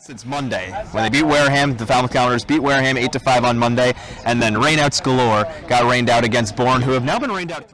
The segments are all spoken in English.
It's Monday when they beat Wareham. The Falmouth Commodores beat Wareham 8-5 on Monday, and then rainouts galore got rained out against Bourne, who have now been rained out.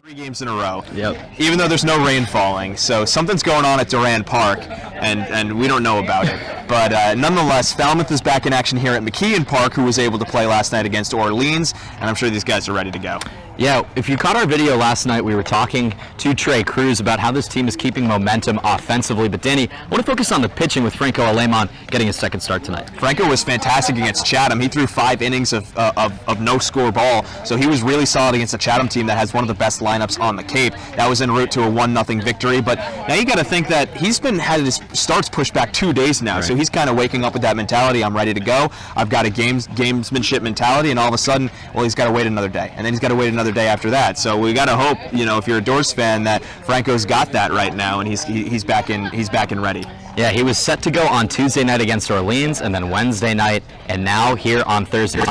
Three games in a row. Yep. Even though there's no rain falling, so something's going on at Durand Park, and we don't know about it. But nonetheless, Falmouth is back in action here at McKeon Park, who was able to play last night against Orleans, and I'm sure these guys are ready to go. Yeah, if you caught our video last night, we were talking to Trey Cruz about how this team is keeping momentum offensively. But Danny, I want to focus on the pitching with Franco Alemán getting his second start tonight. Franco was fantastic against Chatham. He threw 5 innings of no-score ball, so he was really solid against a Chatham team that has one of the best lineups on the Cape. That was en route to a 1-0 victory. But now you got to think that he's had his starts pushed back 2 days now, right. So he's kind of waking up with that mentality. I'm ready to go. I've got a gamesmanship mentality, and all of a sudden, well, he's got to wait another day, and then he's got to wait another day after that. So we got to hope, if you're a Doors fan, that Franco's got that right now, and he's back in ready. Yeah, he was set to go on Tuesday night against Orleans, and then Wednesday night, and now here on Thursday.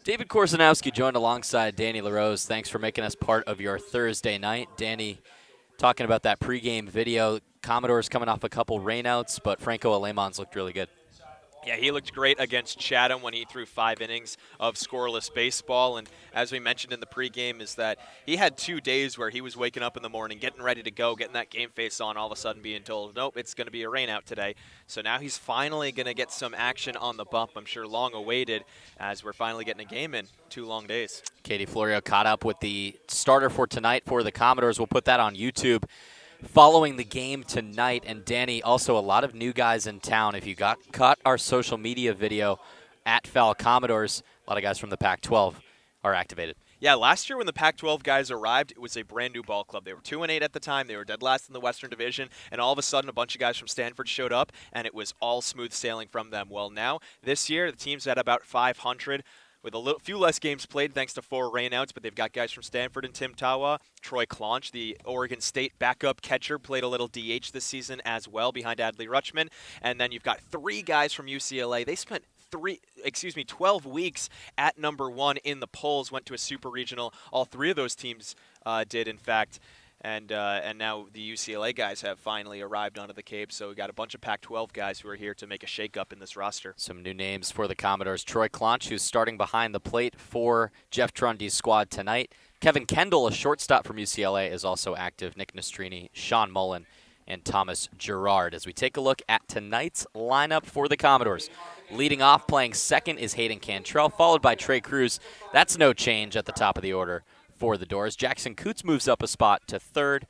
David Korzenowski joined alongside Danny LaRose. Thanks for making us part of your Thursday night. Danny, talking about that pregame video, Commodores coming off a couple rainouts, but Franco Alemán's looked really good. Yeah, he looked great against Chatham when he threw 5 innings of scoreless baseball. And as we mentioned in the pregame, is that he had 2 days where he was waking up in the morning, getting ready to go, getting that game face on, all of a sudden being told, nope, it's going to be a rainout today. So now he's finally going to get some action on the bump. I'm sure long awaited, as we're finally getting a game in 2 long days. Katie Florio caught up with the starter for tonight for the Commodores. We'll put that on YouTube following the game tonight. And Danny, also a lot of new guys in town. If you caught our social media video at Fal Commodores, a lot of guys from the Pac-12 are activated. Yeah, last year when the Pac-12 guys arrived, it was a brand new ball club. They were 2-8 at the time. They were dead last in the Western Division, and all of a sudden a bunch of guys from Stanford showed up, and it was all smooth sailing from them. Well, now this year the team's at about 500. With a few less games played thanks to 4 rainouts, but they've got guys from Stanford and Tim Tawa. Troy Claunch, the Oregon State backup catcher, played a little DH this season as well behind Adley Rutschman. And then you've got 3 guys from UCLA. They spent 12 weeks at number 1 in the polls, went to a super regional. All 3 of those teams did, in fact. and now the UCLA guys have finally arrived onto the Cape. So we got a bunch of Pac-12 guys who are here to make a shakeup in this roster. Some new names for the Commodores. Troy Clonch, who's starting behind the plate for Jeff Trundy's squad tonight. Kevin Kendall, a shortstop from UCLA, is also active. Nick Nastrini, Sean Mullen, and Thomas Gerard. As we take a look at tonight's lineup for the Commodores. Leading off, playing second, is Hayden Cantrell, followed by Trey Cruz. That's no change at the top of the order for the Doors. Jackson Coots moves up a spot to third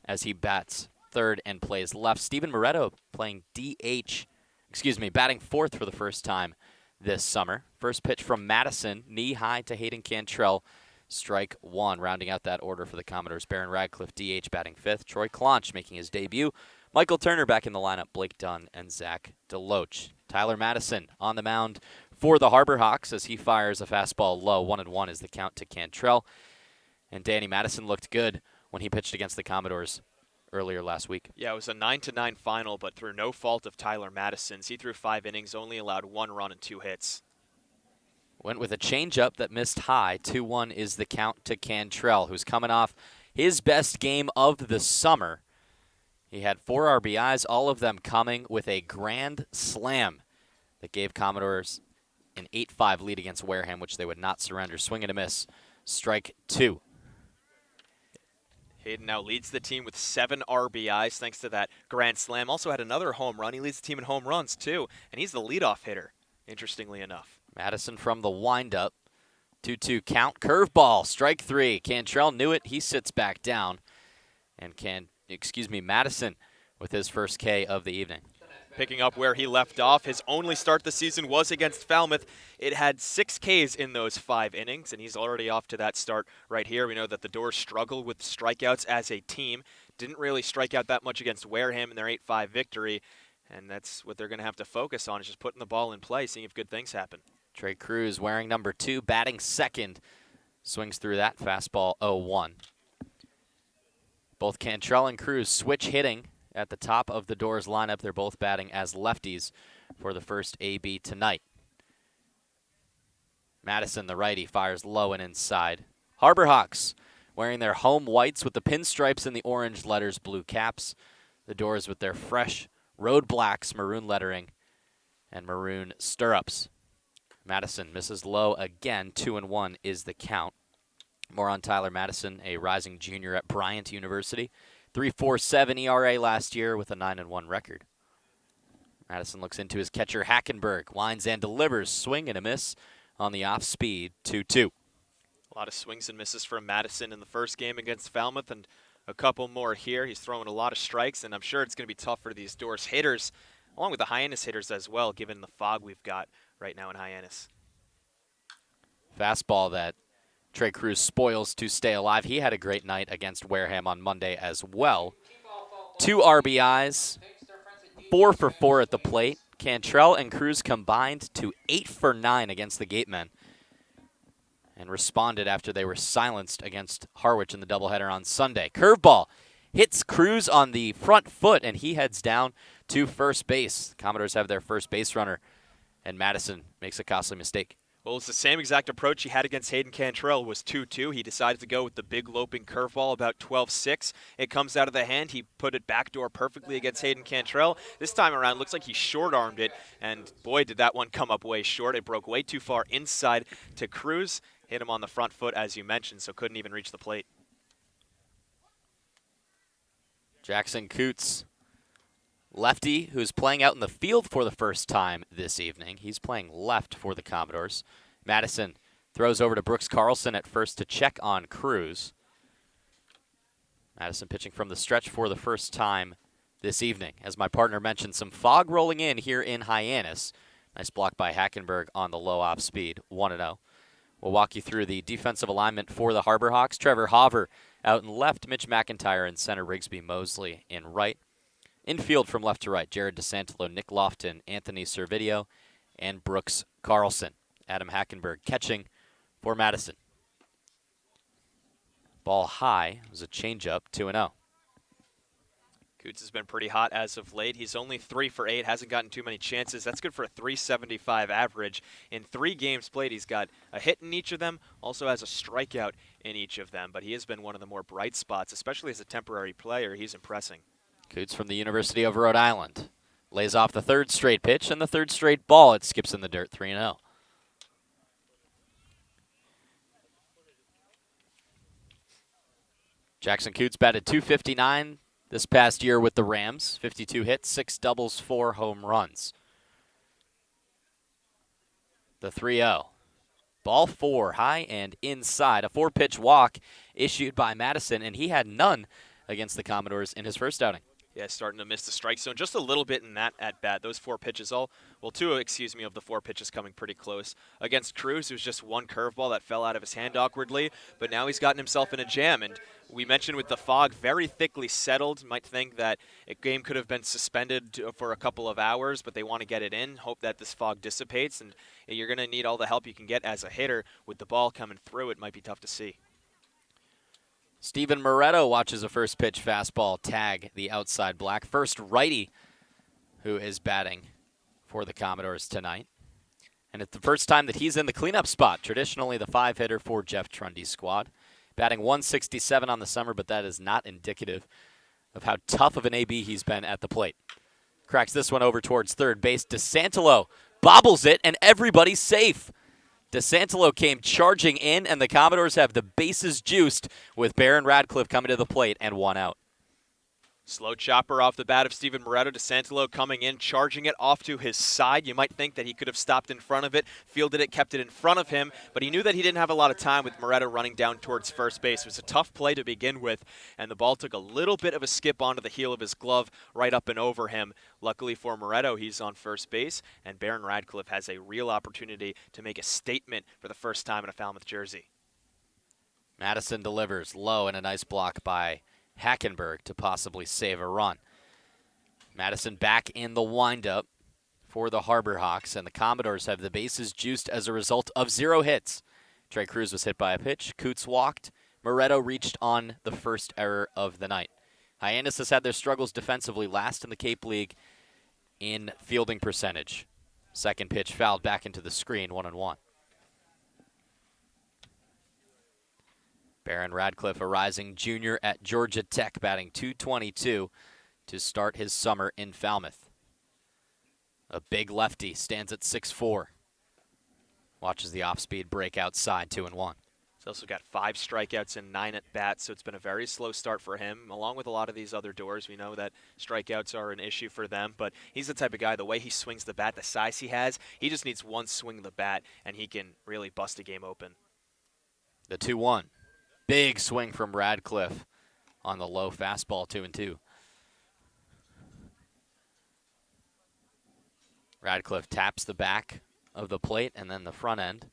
as he bats third and plays left. Steven Moretto playing batting fourth for the first time this summer. First pitch from Madison, knee high to Hayden Cantrell. Strike one, rounding out that order for the Commodores. Baron Radcliffe, DH, batting fifth. Troy Clonch making his debut. Michael Turner back in the lineup. Blake Dunn and Zach DeLoach. Tyler Madison on the mound for the Harbor Hawks as he fires a fastball low. 1-1 is the count to Cantrell. And Danny Madison looked good when he pitched against the Commodores earlier last week. Yeah, it was a 9-9 final, but through no fault of Tyler Madison's. He threw 5 innings, only allowed 1 run and 2 hits. Went with a changeup that missed high. 2-1 is the count to Cantrell, who's coming off his best game of the summer. He had 4 RBIs, all of them coming with a grand slam that gave Commodores an 8-5 lead against Wareham, which they would not surrender. Swing and a miss. Strike 2. Hayden now leads the team with 7 RBIs thanks to that grand slam. Also had another home run. He leads the team in home runs, too, and he's the leadoff hitter, interestingly enough. Madison from the windup. 2-2 count. Curveball. Strike 3. Cantrell knew it. He sits back down. And Madison with his first K of the evening. Picking up where he left off, his only start this season was against Falmouth. It had 6 Ks in those 5 innings, and he's already off to that start right here. We know that the Doors struggle with strikeouts as a team. Didn't really strike out that much against Wareham in their 8-5 victory, and that's what they're going to have to focus on, is just putting the ball in play, seeing if good things happen. Trey Cruz wearing number 2, batting second. Swings through that fastball 0-1. Both Cantrell and Cruz switch hitting at the top of the Doors lineup. They're both batting as lefties for the first AB tonight. Madison, the righty, fires low and inside. Harbor Hawks wearing their home whites with the pinstripes and the orange letters, blue caps. The Doors with their fresh road blacks, maroon lettering, and maroon stirrups. Madison misses low again. 2-1 is the count. More on Tyler Madison, a rising junior at Bryant University. 3.47 ERA last year with a 9-1 record. Madison looks into his catcher Hackenberg, winds and delivers. Swing and a miss on the off speed. 2-2. A lot of swings and misses from Madison in the first game against Falmouth, and a couple more here. He's throwing a lot of strikes, and I'm sure it's going to be tough for these Doors hitters, along with the Hyannis hitters as well, given the fog we've got right now in Hyannis. Fastball that Trey Cruz spoils to stay alive. He had a great night against Wareham on Monday as well. 2 RBIs, 4 for 4 at the plate. Cantrell and Cruz combined to 8 for 9 against the Gatemen, and responded after they were silenced against Harwich in the doubleheader on Sunday. Curveball hits Cruz on the front foot, and he heads down to first base. The Commodores have their first base runner, and Madison makes a costly mistake. Well, it's the same exact approach he had against Hayden Cantrell. Was 2-2. He decided to go with the big loping curveball, about 12-6. It comes out of the hand. He put it backdoor perfectly against Hayden Cantrell. This time around, looks like he short-armed it, and boy, did that one come up way short. It broke way too far inside to Cruz. Hit him on the front foot, as you mentioned, so couldn't even reach the plate. Jackson Coots, lefty, who's playing out in the field for the first time this evening. He's playing left for the Commodores. Madison throws over to Brooks Carlson at first to check on Cruz. Madison pitching from the stretch for the first time this evening. As my partner mentioned, some fog rolling in here in Hyannis. Nice block by Hackenberg on the low off speed, 1-0. We'll walk you through the defensive alignment for the Harbor Hawks. Trevor Hauver out in left, Mitch McIntyre in center, Rigsby Mosley in right. Infield from left to right, Jared DeSantolo, Nick Lofton, Anthony Servideo, and Brooks Carlson. Adam Hackenberg catching for Madison. Ball high, it was a changeup, 2-0. Coots has been pretty hot as of late. He's only 3 for 8, hasn't gotten too many chances. That's good for a .375 average. In 3 games played, he's got a hit in each of them, also has a strikeout in each of them. But he has been one of the more bright spots, especially as a temporary player. He's impressing. Coots from the University of Rhode Island lays off the 3rd straight pitch and the 3rd straight ball. It skips in the dirt, 3-0. Jackson Coots batted .259 this past year with the Rams. 52 hits, 6 doubles, 4 home runs. The 3-0. Ball 4, high and inside. A 4-pitch walk issued by Madison, and he had none against the Commodores in his first outing. Yeah, starting to miss the strike zone just a little bit in that at-bat. Those 4 pitches, of the 4 pitches coming pretty close. Against Cruz, it was just one curveball that fell out of his hand awkwardly, but now he's gotten himself in a jam. And we mentioned with the fog very thickly settled, might think that a game could have been suspended for a couple of hours, but they want to get it in, hope that this fog dissipates, and you're going to need all the help you can get as a hitter. With the ball coming through, it might be tough to see. Steven Moretto watches a first pitch fastball tag the outside black. First righty who is batting for the Commodores tonight. And it's the first time that he's in the cleanup spot, traditionally the 5-hitter for Jeff Trundy's squad. Batting .167 on the summer, but that is not indicative of how tough of an AB he's been at the plate. Cracks this one over towards third base. DeSantelo bobbles it, and everybody's safe. DeSantelo came charging in, and the Commodores have the bases juiced with Barron Radcliffe coming to the plate and 1 out. Slow chopper off the bat of Steven Moretto. DeSantelo coming in, charging it off to his side. You might think that he could have stopped in front of it, fielded it, kept it in front of him, but he knew that he didn't have a lot of time with Moretto running down towards first base. It was a tough play to begin with, and the ball took a little bit of a skip onto the heel of his glove right up and over him. Luckily for Moretto, he's on first base, and Barron Radcliffe has a real opportunity to make a statement for the first time in a Falmouth jersey. Madison delivers low, and a nice block by Hackenberg to possibly save a run. Madison back in the windup for the Harbor Hawks, and the Commodores have the bases juiced as a result of 0 hits. Trey Cruz was hit by a pitch. Coots walked. Moretto reached on the first error of the night. Hyannis has had their struggles defensively, last in the Cape League in fielding percentage. Second pitch fouled back into the screen, 1-1. Barron Radcliffe, a rising junior at Georgia Tech, batting .222 to start his summer in Falmouth. A big lefty, stands at 6'4". Watches the off-speed break outside, 2-1. He's also got 5 strikeouts and 9 at-bats, so it's been a very slow start for him. Along with a lot of these other doors, we know that strikeouts are an issue for them, but he's the type of guy, the way he swings the bat, the size he has, he just needs one swing of the bat, and he can really bust a game open. The 2-1. Big swing from Radcliffe on the low fastball, 2-2. Radcliffe taps the back of the plate and then the front end.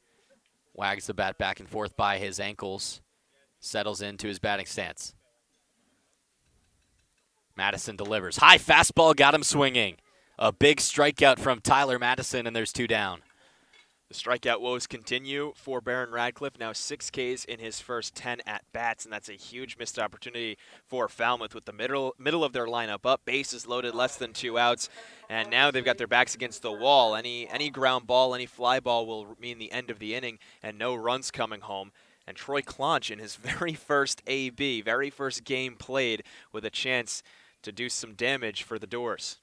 Wags the bat back and forth by his ankles. Settles into his batting stance. Madison delivers. High fastball got him swinging. A big strikeout from Tyler Madison, and there's 2 down. The strikeout woes continue for Barron Radcliffe. Now 6 Ks in his first 10 at-bats, and that's a huge missed opportunity for Falmouth with the middle of their lineup up. Bases loaded, less than 2 outs, and now they've got their backs against the wall. Any ground ball, any fly ball will mean the end of the inning and no runs coming home. And Troy Clonch in his very first AB, very first game played, with a chance to do some damage for the Doors.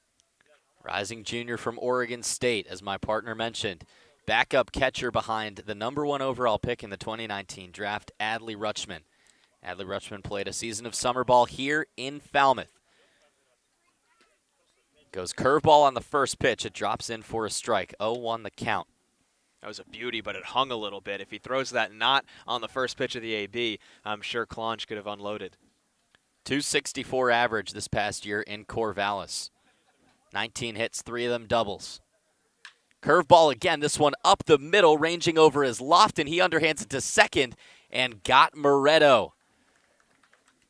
Rising junior from Oregon State, as my partner mentioned. Backup catcher behind the #1 overall pick in the 2019 draft, Adley Rutschman. Adley Rutschman played a season of summer ball here in Falmouth. Goes curveball on the first pitch. It drops in for a strike. 0-1 the count. That was a beauty, but it hung a little bit. If he throws that not on the first pitch of the AB, I'm sure Clonch could have unloaded. .264 average this past year in Corvallis. 19 hits, 3 of them doubles. Curveball again, this one up the middle, ranging over his loft, and he underhands it to second and got Moretto.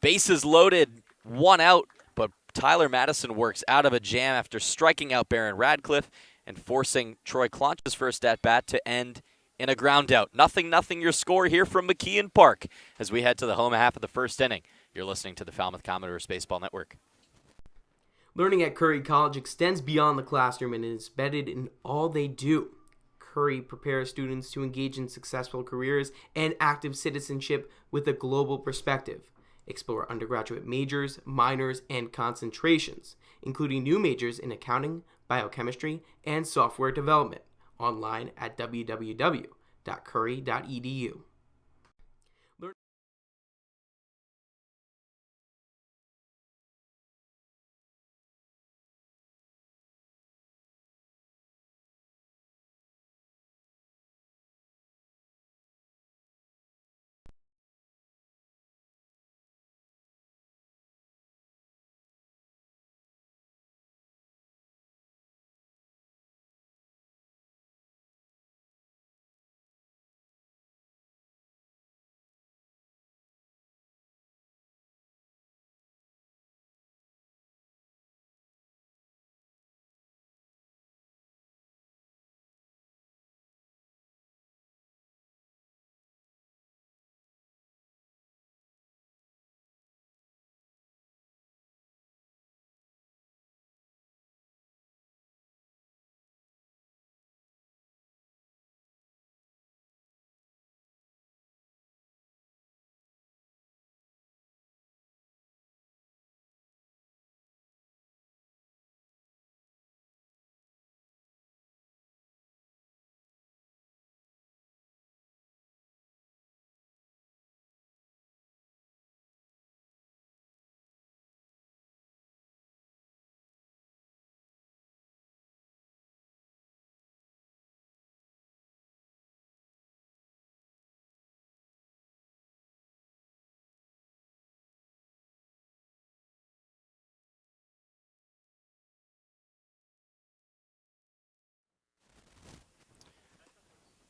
Bases loaded, 1 out, but Tyler Madison works out of a jam after striking out Barron Radcliffe and forcing Troy Clonch's first at-bat to end in a ground out. 0-0 your score here from McKeon Park as we head to the home half of the first inning. You're listening to the Falmouth Commodores Baseball Network. Learning at Curry College extends beyond the classroom and is embedded in all they do. Curry prepares students to engage in successful careers and active citizenship with a global perspective. Explore undergraduate majors, minors, and concentrations, including new majors in accounting, biochemistry, and software development. Online at www.curry.edu.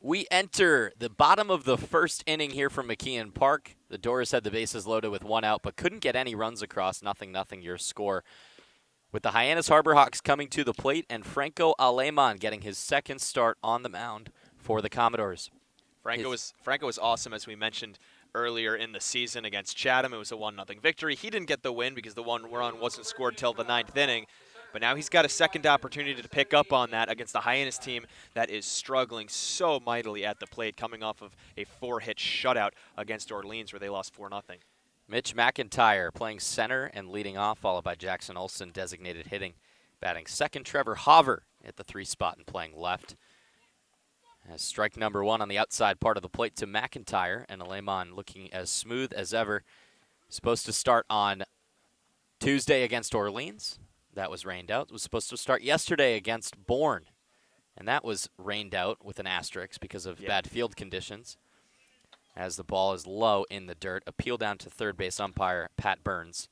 We enter the bottom of the first inning here from McKeon Park. The Doors had the bases loaded with one out, but couldn't get any runs across. 0-0 your score. With the Hyannis Harbor Hawks coming to the plate and Franco Aleman getting his second start on the mound for the Commodores. Franco was awesome, as we mentioned earlier in the season against Chatham. It was a 1-0 victory. He didn't get the win because the one run wasn't scored till the 9th inning. But now he's got a second opportunity to pick up on that against the Hyannis team that is struggling so mightily at the plate, coming off of a 4-hit shutout against Orleans where they lost 4-0. Mitch McIntyre playing center and leading off, followed by Jackson Olson, designated hitting. Batting second, Trevor Hoover at the 3 spot and playing left. As strike number 1 on the outside part of the plate to McIntyre, and Aleman looking as smooth as ever. Supposed to start on Tuesday against Orleans. That was rained out. It was supposed to start yesterday against Bourne, and that was rained out with an asterisk because of bad field conditions. As the ball is low in the dirt, appeal down to third base umpire Pat Burns.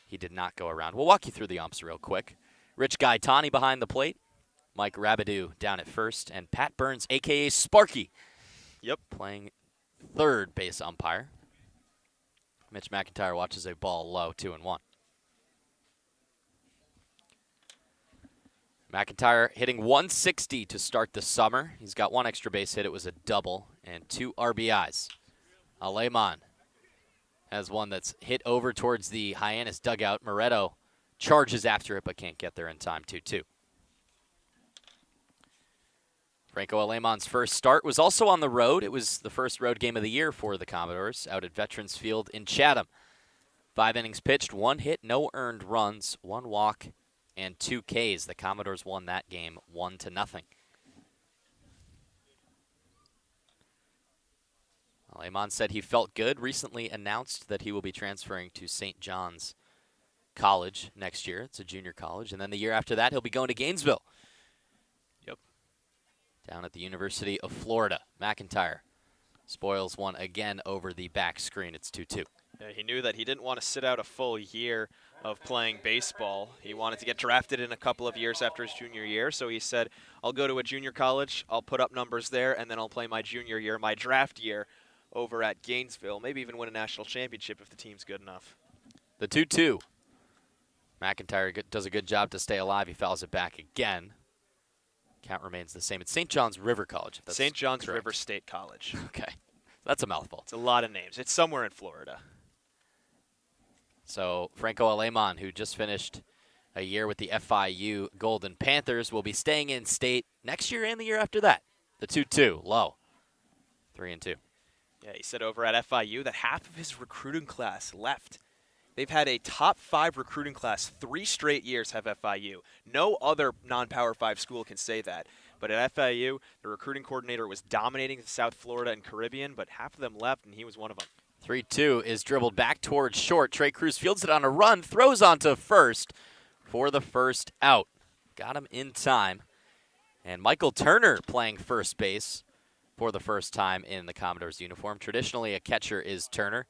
He did not go around. We'll walk you through the umps real quick. Rich Gaetani behind the plate. Mike Rabideau down at first, and Pat Burns, a.k.a. Sparky, playing third base umpire. Mitch McIntyre watches a ball low, 2-1. McIntyre hitting 160 to start the summer. He's got 1 extra base hit. It was a double and 2 RBIs. Aleman has one that's hit over towards the Hyannis dugout. Moretto charges after it but can't get there in time, 2-2. Franco Aleman's first start was also on the road. It was the first road game of the year for the Commodores out at Veterans Field in Chatham. 5 innings pitched, 1 hit, no earned runs, 1 walk, and 2 Ks. The Commodores won that game 1-0. Aleman said he felt good. Recently announced that he will be transferring to St. John's College next year. It's a junior college. And then the year after that, he'll be going to Gainesville. Down at the University of Florida. McIntyre spoils one again over the back screen. It's 2-2. Yeah, he knew that he didn't want to sit out a full year of playing baseball. He wanted to get drafted in a couple of years after his junior year, so he said, I'll go to a junior college, I'll put up numbers there, and then I'll play my junior year, my draft year, over at Gainesville. Maybe even win a national championship if the team's good enough. The 2-2. McIntyre does a good job to stay alive. He fouls it back again. Count remains the same. It's St. John's River College. St. John's River State College. Okay. That's a mouthful. It's a lot of names. It's somewhere in Florida. So Franco Aleman, who just finished a year with the FIU Golden Panthers, will be staying in state next year and the year after that. The 2-2, low, 3-2. Yeah, he said over at FIU that half of his recruiting class left. They've had a top 5 recruiting class 3 straight years have FIU. No other non-Power 5 school can say that. But at FIU, the recruiting coordinator was dominating South Florida and Caribbean, but half of them left, and he was one of them. 3-2 is dribbled back towards short. Trey Cruz fields it on a run, throws onto first for the first out. Got him in time. And Michael Turner playing first base for the first time in the Commodores uniform. Traditionally, a catcher is Turner.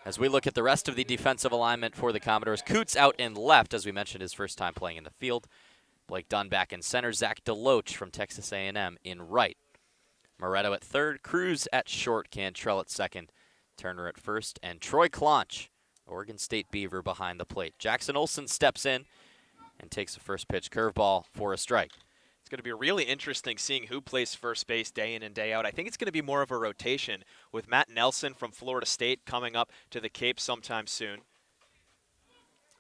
As we look at the rest of the defensive alignment for the Commodores, Coots out in left, as we mentioned, his first time playing in the field. Blake Dunn back in center. Zach DeLoach from Texas A&M in right. Moretto at third. Cruz at short. Cantrell at second. Turner at first. And Troy Clonch, Oregon State Beaver, behind the plate. Jackson Olsen steps in and takes a first pitch curveball for a strike. It's going to be really interesting seeing who plays first base day in and day out. I think it's going to be more of a rotation with Matt Nelson from Florida State coming up to the Cape sometime soon.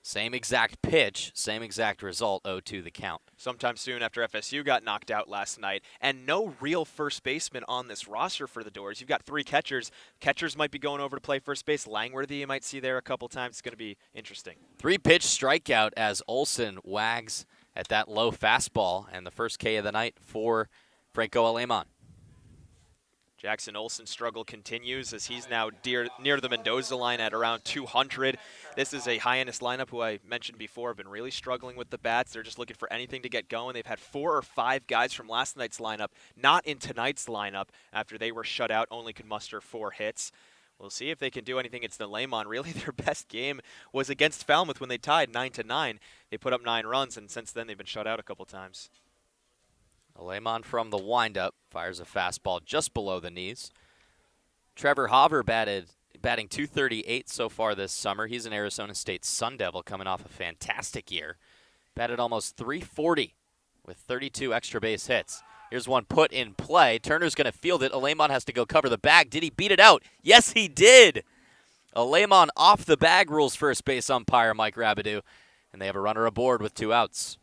Same exact pitch, same exact result, 0-2 the count. Sometime soon after FSU got knocked out last night. And no real first baseman on this roster for the Doors. You've got 3 catchers. Catchers might be going over to play first base. Langworthy you might see there a couple times. It's going to be interesting. 3-pitch strikeout as Olsen wags at that low fastball, and the first K of the night for Franco Alemán. Jackson Olsen's struggle continues as he's now near the Mendoza line at around 200. This is a Hyannis lineup who I mentioned before have been really struggling with the bats. They're just looking for anything to get going. They've had 4 or 5 guys from last night's lineup not in tonight's lineup after they were shut out, only could muster 4 hits. We'll see if they can do anything against the Alemán. Really, their best game was against Falmouth when they tied 9-9. They put up 9 runs, and since then they've been shut out a couple times. Alemán from the windup fires a fastball just below the knees. Trevor Hauver batting .238 so far this summer. He's an Arizona State Sun Devil coming off a fantastic year. Batted almost .340 with 32 extra base hits. Here's one put in play. Turner's going to field it. Alemán has to go cover the bag. Did he beat it out? Yes, he did. Alemán off the bag, rules first base umpire Mike Rabideau, and they have a runner aboard with 2 outs.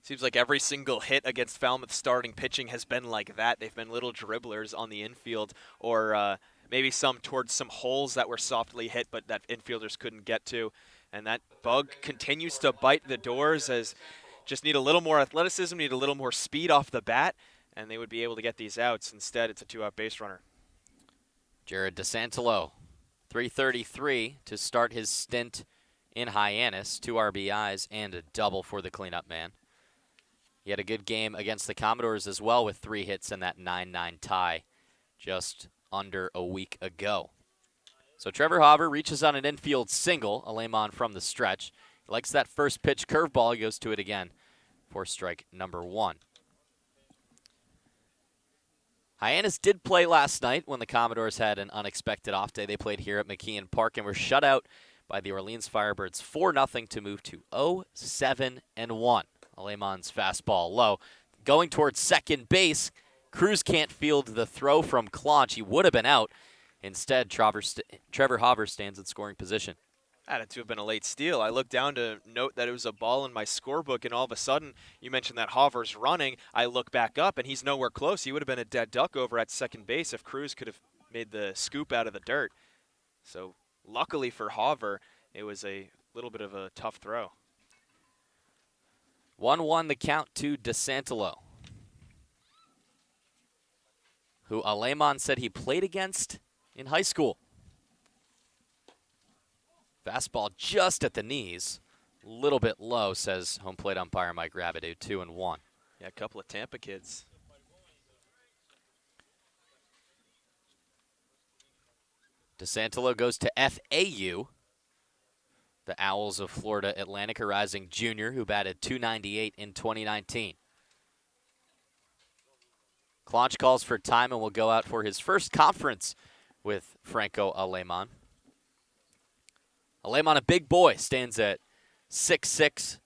Seems like every single hit against Falmouth starting pitching has been like that. They've been little dribblers on the infield, or maybe some towards some holes that were softly hit but that infielders couldn't get to. And that bug continues to bite the Doors as just need a little more athleticism, need a little more speed off the bat, and they would be able to get these outs. Instead, it's a 2-out base runner. Jared DeSantolo, .333 to start his stint in Hyannis. 2 RBIs and a double for the cleanup man. He had a good game against the Commodores as well with 3 hits in that 9-9 tie just under a week ago. So Trevor Hauver reaches on an infield single. Alemán from the stretch. He likes that first pitch curveball. He goes to it again for strike number 1. Hyannis did play last night when the Commodores had an unexpected off day. They played here at McKeon Park and were shut out by the Orleans Firebirds 4-0 to move to 0-7-1. Alemán's fastball low. Going towards second base, Cruz can't field the throw from Clonch. He would have been out. Instead, Trevor Hauver stands in scoring position. That had to have been a late steal. I looked down to note that it was a ball in my scorebook, and all of a sudden, you mentioned that Hauver's running. I look back up, and he's nowhere close. He would have been a dead duck over at second base if Cruz could have made the scoop out of the dirt. So luckily for Hauver, it was a little bit of a tough throw. 1-1 the count to DeSantolo, who Alemán said he played against in high school. Fastball just at the knees. A little bit low, says home plate umpire Mike Rabideau, 2-1. Yeah, a couple of Tampa kids. DeSantolo goes to FAU. The Owls of Florida Atlantic Rising Jr., who batted .298 in 2019. Clonch calls for time and will go out for his first conference with Franco Alemán. Alemán, a big boy, stands at 6'6",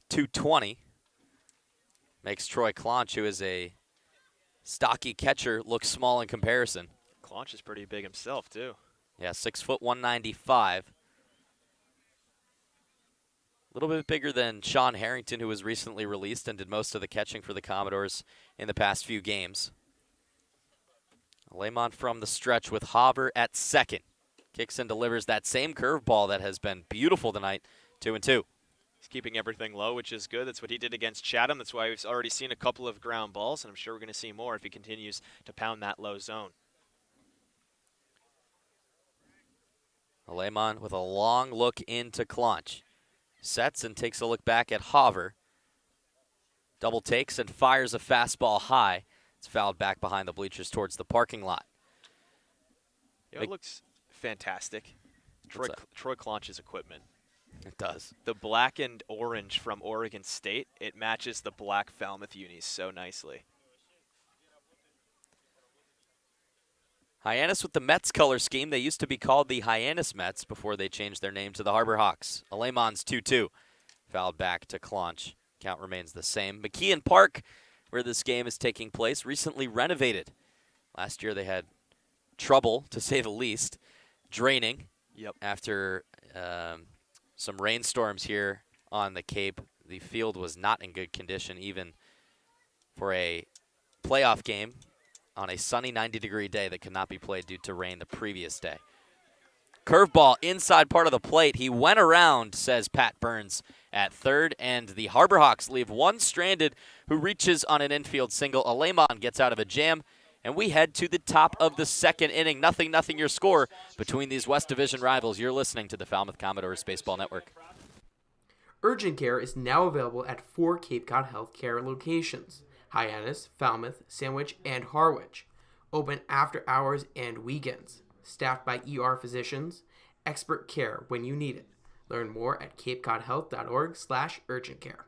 220. Makes Troy Clonch, who is a stocky catcher, look small in comparison. Clonch is pretty big himself, too. Yeah, 6 foot 195. A little bit bigger than Sean Harrington, who was recently released and did most of the catching for the Commodores in the past few games. Lemon from the stretch with Haber at second. Kicks and delivers that same curveball that has been beautiful tonight, 2-2. He's keeping everything low, which is good. That's what he did against Chatham. That's why we've already seen a couple of ground balls, and I'm sure we're going to see more if he continues to pound that low zone. Lemon with a long look into Clonch. Sets and takes a look back at Haver. Double takes and fires a fastball high. It's fouled back behind the bleachers towards the parking lot. Yeah, it looks fantastic. Troy Clonch's equipment. It does. The black and orange from Oregon State, it matches the black Falmouth unis so nicely. Hyannis with the Mets color scheme. They used to be called the Hyannis Mets before they changed their name to the Harbor Hawks. Alemon's 2-2. Fouled back to Clonch. Count remains the same. McKeon Park, where this game is taking place, recently renovated. Last year they had trouble, to say the least, draining after some rainstorms here on the Cape. The field was not in good condition even for a playoff game on a sunny 90-degree day that could not be played due to rain the previous day. Curveball inside part of the plate. He went around, says Pat Burns at third, and the Harbor Hawks leave one stranded who reaches on an infield single. Alemon gets out of a jam, and we head to the top of the second inning. 0-0 your score between these West Division rivals. You're listening to the Falmouth Commodores Baseball Network. Urgent care is now available at 4 Cape Cod Healthcare locations: Hyannis, Falmouth, Sandwich, and Harwich. Open after hours and weekends. Staffed by ER physicians. Expert care when you need it. Learn more at capecodhealth.org/urgentcare.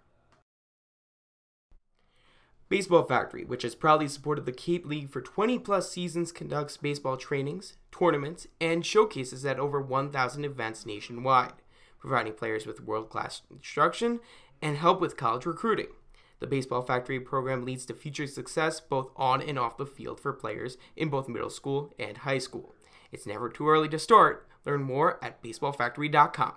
Baseball Factory, which has proudly supported the Cape League for 20-plus seasons, conducts baseball trainings, tournaments, and showcases at over 1,000 events nationwide, providing players with world-class instruction and help with college recruiting. The Baseball Factory program leads to future success both on and off the field for players in both middle school and high school. It's never too early to start. Learn more at baseballfactory.com.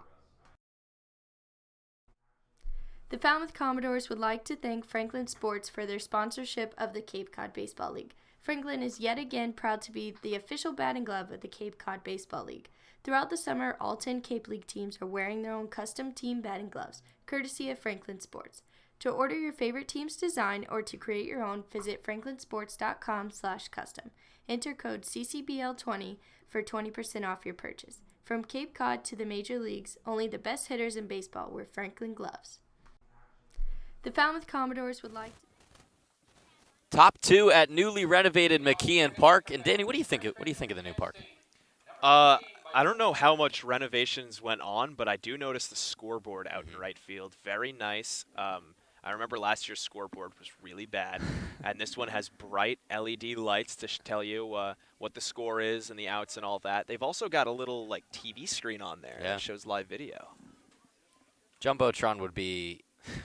The Falmouth Commodores would like to thank Franklin Sports for their sponsorship of the Cape Cod Baseball League. Franklin is yet again proud to be the official batting glove of the Cape Cod Baseball League. Throughout the summer, all 10 Cape League teams are wearing their own custom team batting gloves, courtesy of Franklin Sports. To order your favorite team's design or to create your own, visit franklinsports.com/custom. Enter code CCBL20 for 20% off your purchase. From Cape Cod to the major leagues, only the best hitters in baseball wear Franklin gloves. The Falmouth Commodores would like to... Top two at newly renovated McKeon Park. And Danny, what do you think of the new park? I don't know how much renovations went on, but I do notice the scoreboard out in right field. Very nice. I remember last year's scoreboard was really bad, and this one has bright LED lights to tell you what the score is and the outs and all that. They've also got a little TV screen on there that shows live video. Jumbotron would be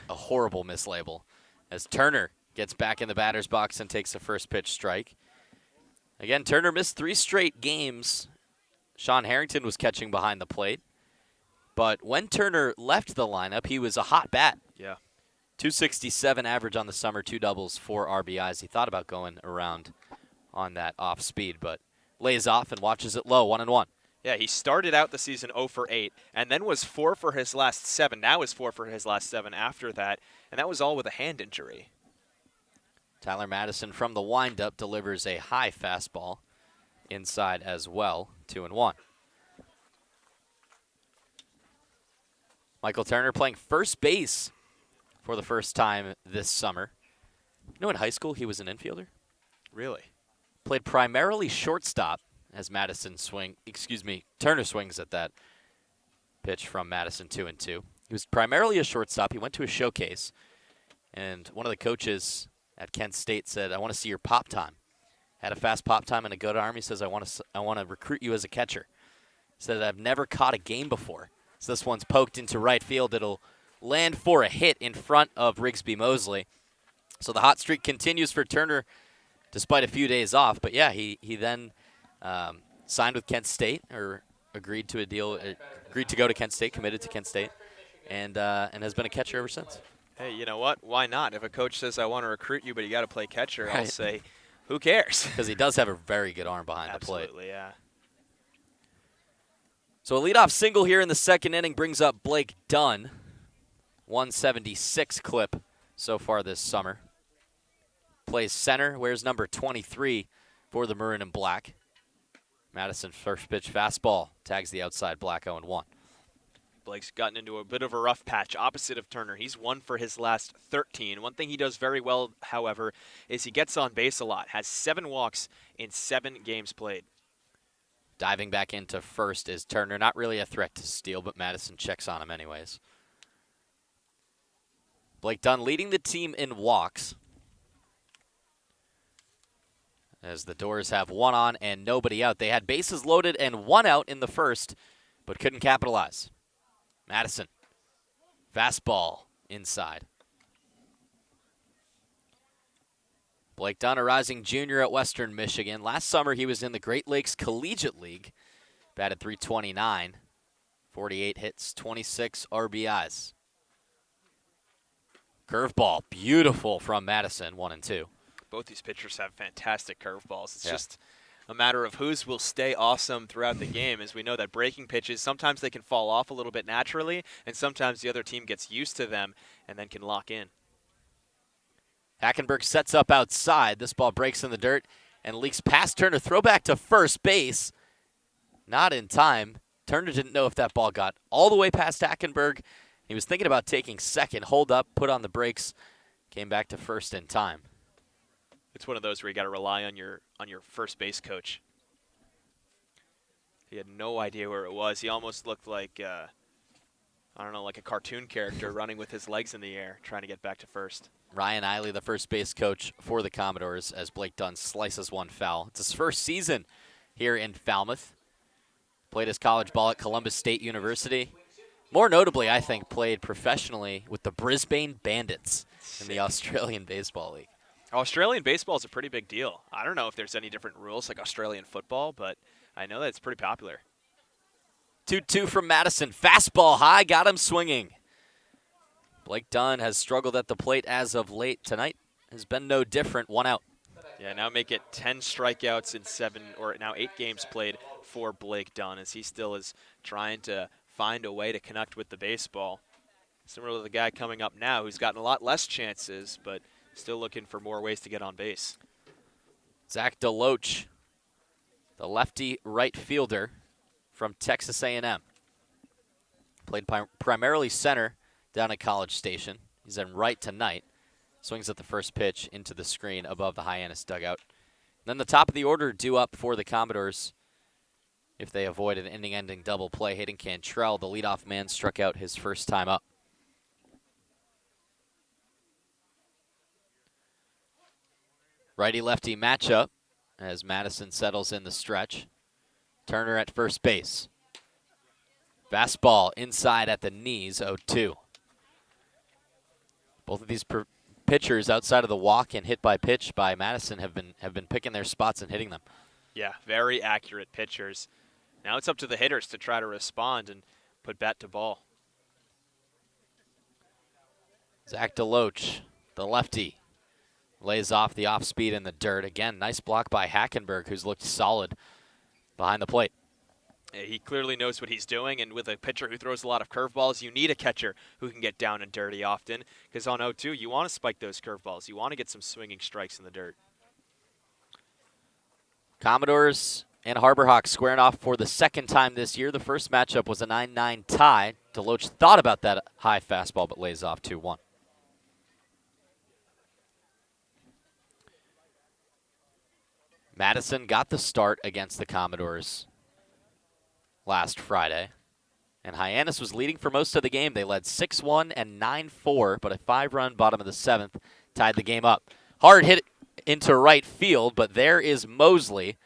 a horrible mislabel as Turner gets back in the batter's box and takes a first pitch strike. Again, Turner missed 3 straight games. Sean Harrington was catching behind the plate. But when Turner left the lineup, he was a hot bat. Yeah. 267 average on the summer, 2 doubles, 4 RBIs. He thought about going around on that off speed, but lays off and watches it low, 1-1. Yeah, he started out the season 0 for 8, and then was 4 for his last 7. Now is 4 for his last 7 after that, and that was all with a hand injury. Tyler Madison from the windup delivers a high fastball inside as well, 2-1. Michael Turner playing first base for the first time this summer. You know, in high school he was an infielder. Really? Played primarily shortstop as Turner swings at that pitch from Madison, 2-2. He was primarily a shortstop. He went to a showcase, and one of the coaches at Kent State said, "I want to see your pop time." Had a fast pop time and a go to arm. He says, I want to recruit you as a catcher. He said, "I've never caught a game before." So this one's poked into right field. It'll land for a hit in front of Rigsby Mosley. So the hot streak continues for Turner despite a few days off. But yeah, he then signed with Kent State, or agreed to go to Kent State, committed to Kent State. and has been a catcher ever since. Hey, you know what? Why not? If a coach says, I want to recruit you, but you got to play catcher, I'll Right. say, who cares? Because he does have a very good arm behind the plate. Absolutely, yeah. So a leadoff single here in the second inning brings up Blake Dunn. 176 clip so far this summer. Plays center, wears number 23 for the Maroon and Black. Madison first pitch fastball, tags the outside, black 0-1. Blake's gotten into a bit of a rough patch, opposite of Turner. He's 1 for his last 13. One thing he does very well, however, is he gets on base a lot. Has 7 walks in 7 games played. Diving back into first is Turner. Not really a threat to steal, but Madison checks on him anyways. Blake Dunn leading the team in walks, as the Doors have 1 on and nobody out. They had bases loaded and 1 out in the first, but couldn't capitalize. Madison, fastball inside. Blake Dunn, a rising junior at Western Michigan. Last summer he was in the Great Lakes Collegiate League. Batted .329, 48 hits, 26 RBIs. Curveball, beautiful from Madison, 1-2. Both these pitchers have fantastic curveballs. It's just a matter of whose will stay awesome throughout the game, as we know that breaking pitches, sometimes they can fall off a little bit naturally, and sometimes the other team gets used to them and then can lock in. Hackenberg sets up outside. This ball breaks in the dirt and leaks past Turner. Throwback to first base. Not in time. Turner didn't know if that ball got all the way past Hackenberg. He was thinking about taking second, hold up, put on the brakes, came back to first in time. It's one of those where you got to rely on your first base coach. He had no idea where it was. He almost looked like I don't know, like a cartoon character running with his legs in the air, trying to get back to first. Ryan Eiley, the first base coach for the Commodores, as Blake Dunn slices one foul. It's his first season here in Falmouth. Played his college ball at Columbus State University. More notably, I think, played professionally with the Brisbane Bandits in the Australian Baseball League. Australian baseball is a pretty big deal. I don't know if there's any different rules like Australian football, but I know that it's pretty popular. 2-2 from Madison. Fastball high, got him swinging. Blake Dunn has struggled at the plate as of late. Tonight has been no different. 1 out. Yeah, now make it 10 strikeouts in 7, or now 8 games played for Blake Dunn, as he still is trying to find a way to connect with the baseball. Similar to the guy coming up now, who's gotten a lot less chances, but still looking for more ways to get on base. Zach DeLoach, the lefty right fielder from Texas A&M. Played primarily center down at College Station. He's in right tonight. Swings at the first pitch into the screen above the Hyannis dugout. Then the top of the order due up for the Commodores if they avoid an inning-ending double play. Hayden Cantrell, the leadoff man, struck out his first time up. Righty-lefty matchup as Madison settles in the stretch. Turner at first base. Fastball inside at the knees, 0-2. Both of these pitchers outside of the walk and hit by pitch by Madison have been picking their spots and hitting them. Yeah, very accurate pitchers. Now it's up to the hitters to try to respond and put bat to ball. Zach DeLoach, the lefty, lays off the off speed in the dirt. Again, nice block by Hackenberg, who's looked solid behind the plate. He clearly knows what he's doing, and with a pitcher who throws a lot of curveballs, you need a catcher who can get down and dirty often, because on 0-2, you want to spike those curveballs. You want to get some swinging strikes in the dirt. Commodores and Harborhawks squaring off for the second time this year. The first matchup was a 9-9 tie. DeLoach thought about that high fastball, but lays off 2-1. Madison got the start against the Commodores last Friday, and Hyannis was leading for most of the game. They led 6-1 and 9-4, but a 5-run bottom of the 7th tied the game up. Hard hit into right field, but there is Mosley.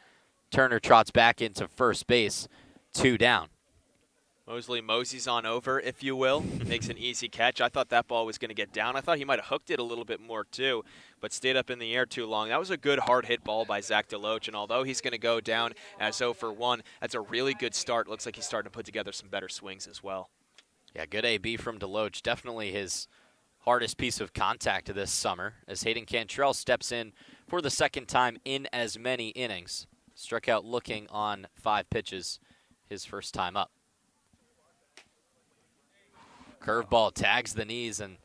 Turner trots back into first base, 2 down. Mosley moseys on over, if you will, makes an easy catch. I thought that ball was going to get down. I thought he might have hooked it a little bit more too, but stayed up in the air too long. That was a good hard hit ball by Zach DeLoach, and although he's going to go down as 0 for 1, that's a really good start. Looks like he's starting to put together some better swings as well. Yeah, good AB from Deloach. Definitely his hardest piece of contact this summer as Hayden Cantrell steps in for the second time in as many innings. Struck out looking on 5 pitches his first time up. Curveball tags the knees, and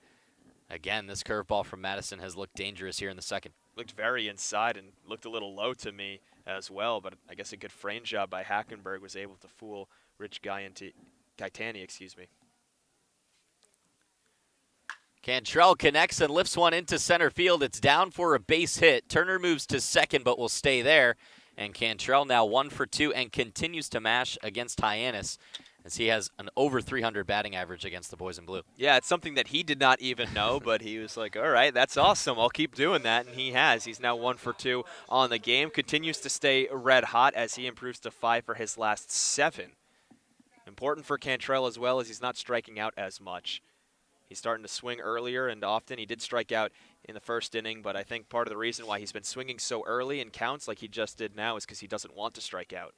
again, this curveball from Madison has looked dangerous here in the second. Looked very inside and looked a little low to me as well, but I guess a good frame job by Hackenberg was able to fool Rich Gaetani, excuse me. Cantrell connects and lifts one into center field. It's down for a base hit. Turner moves to second, but will stay there. And Cantrell now 1 for 2 and continues to mash against Hyannis as he has an over 300 batting average against the boys in blue. Yeah, it's something that he did not even know, but he was like, all right, that's awesome. I'll keep doing that, and he has. He's now 1 for 2 on the game. Continues to stay red hot as he improves to 5 for his last 7. Important for Cantrell as well as he's not striking out as much. He's starting to swing earlier and often. He did strike out in the first inning, but I think part of the reason why he's been swinging so early in counts like he just did now is because he doesn't want to strike out.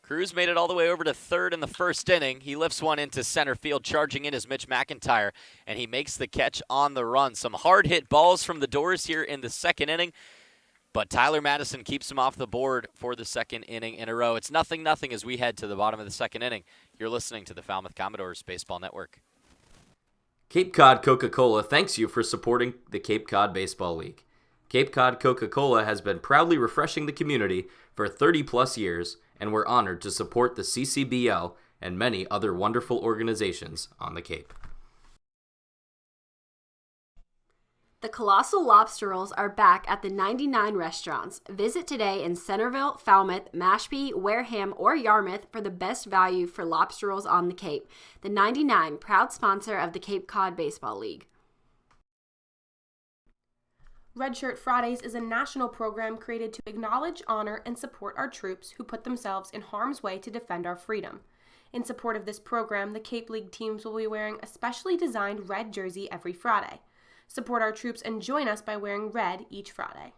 Cruz made it all the way over to third in the first inning. He lifts one into center field. Charging in is Mitch McIntyre, and he makes the catch on the run. Some hard-hit balls from the doors here in the second inning, but Tyler Madison keeps him off the board for the second inning in a row. It's 0-0 as we head to the bottom of the second inning. You're listening to the Falmouth Commodores Baseball Network. Cape Cod Coca-Cola thanks you for supporting the Cape Cod Baseball League. Cape Cod Coca-Cola has been proudly refreshing the community for 30-plus years, and we're honored to support the CCBL and many other wonderful organizations on the Cape. The Colossal Lobster Rolls are back at the 99 restaurants. Visit today in Centerville, Falmouth, Mashpee, Wareham, or Yarmouth for the best value for lobster rolls on the Cape. The 99, proud sponsor of the Cape Cod Baseball League. Red Shirt Fridays is a national program created to acknowledge, honor, and support our troops who put themselves in harm's way to defend our freedom. In support of this program, the Cape League teams will be wearing a specially designed red jersey every Friday. Support our troops and join us by wearing red each Friday.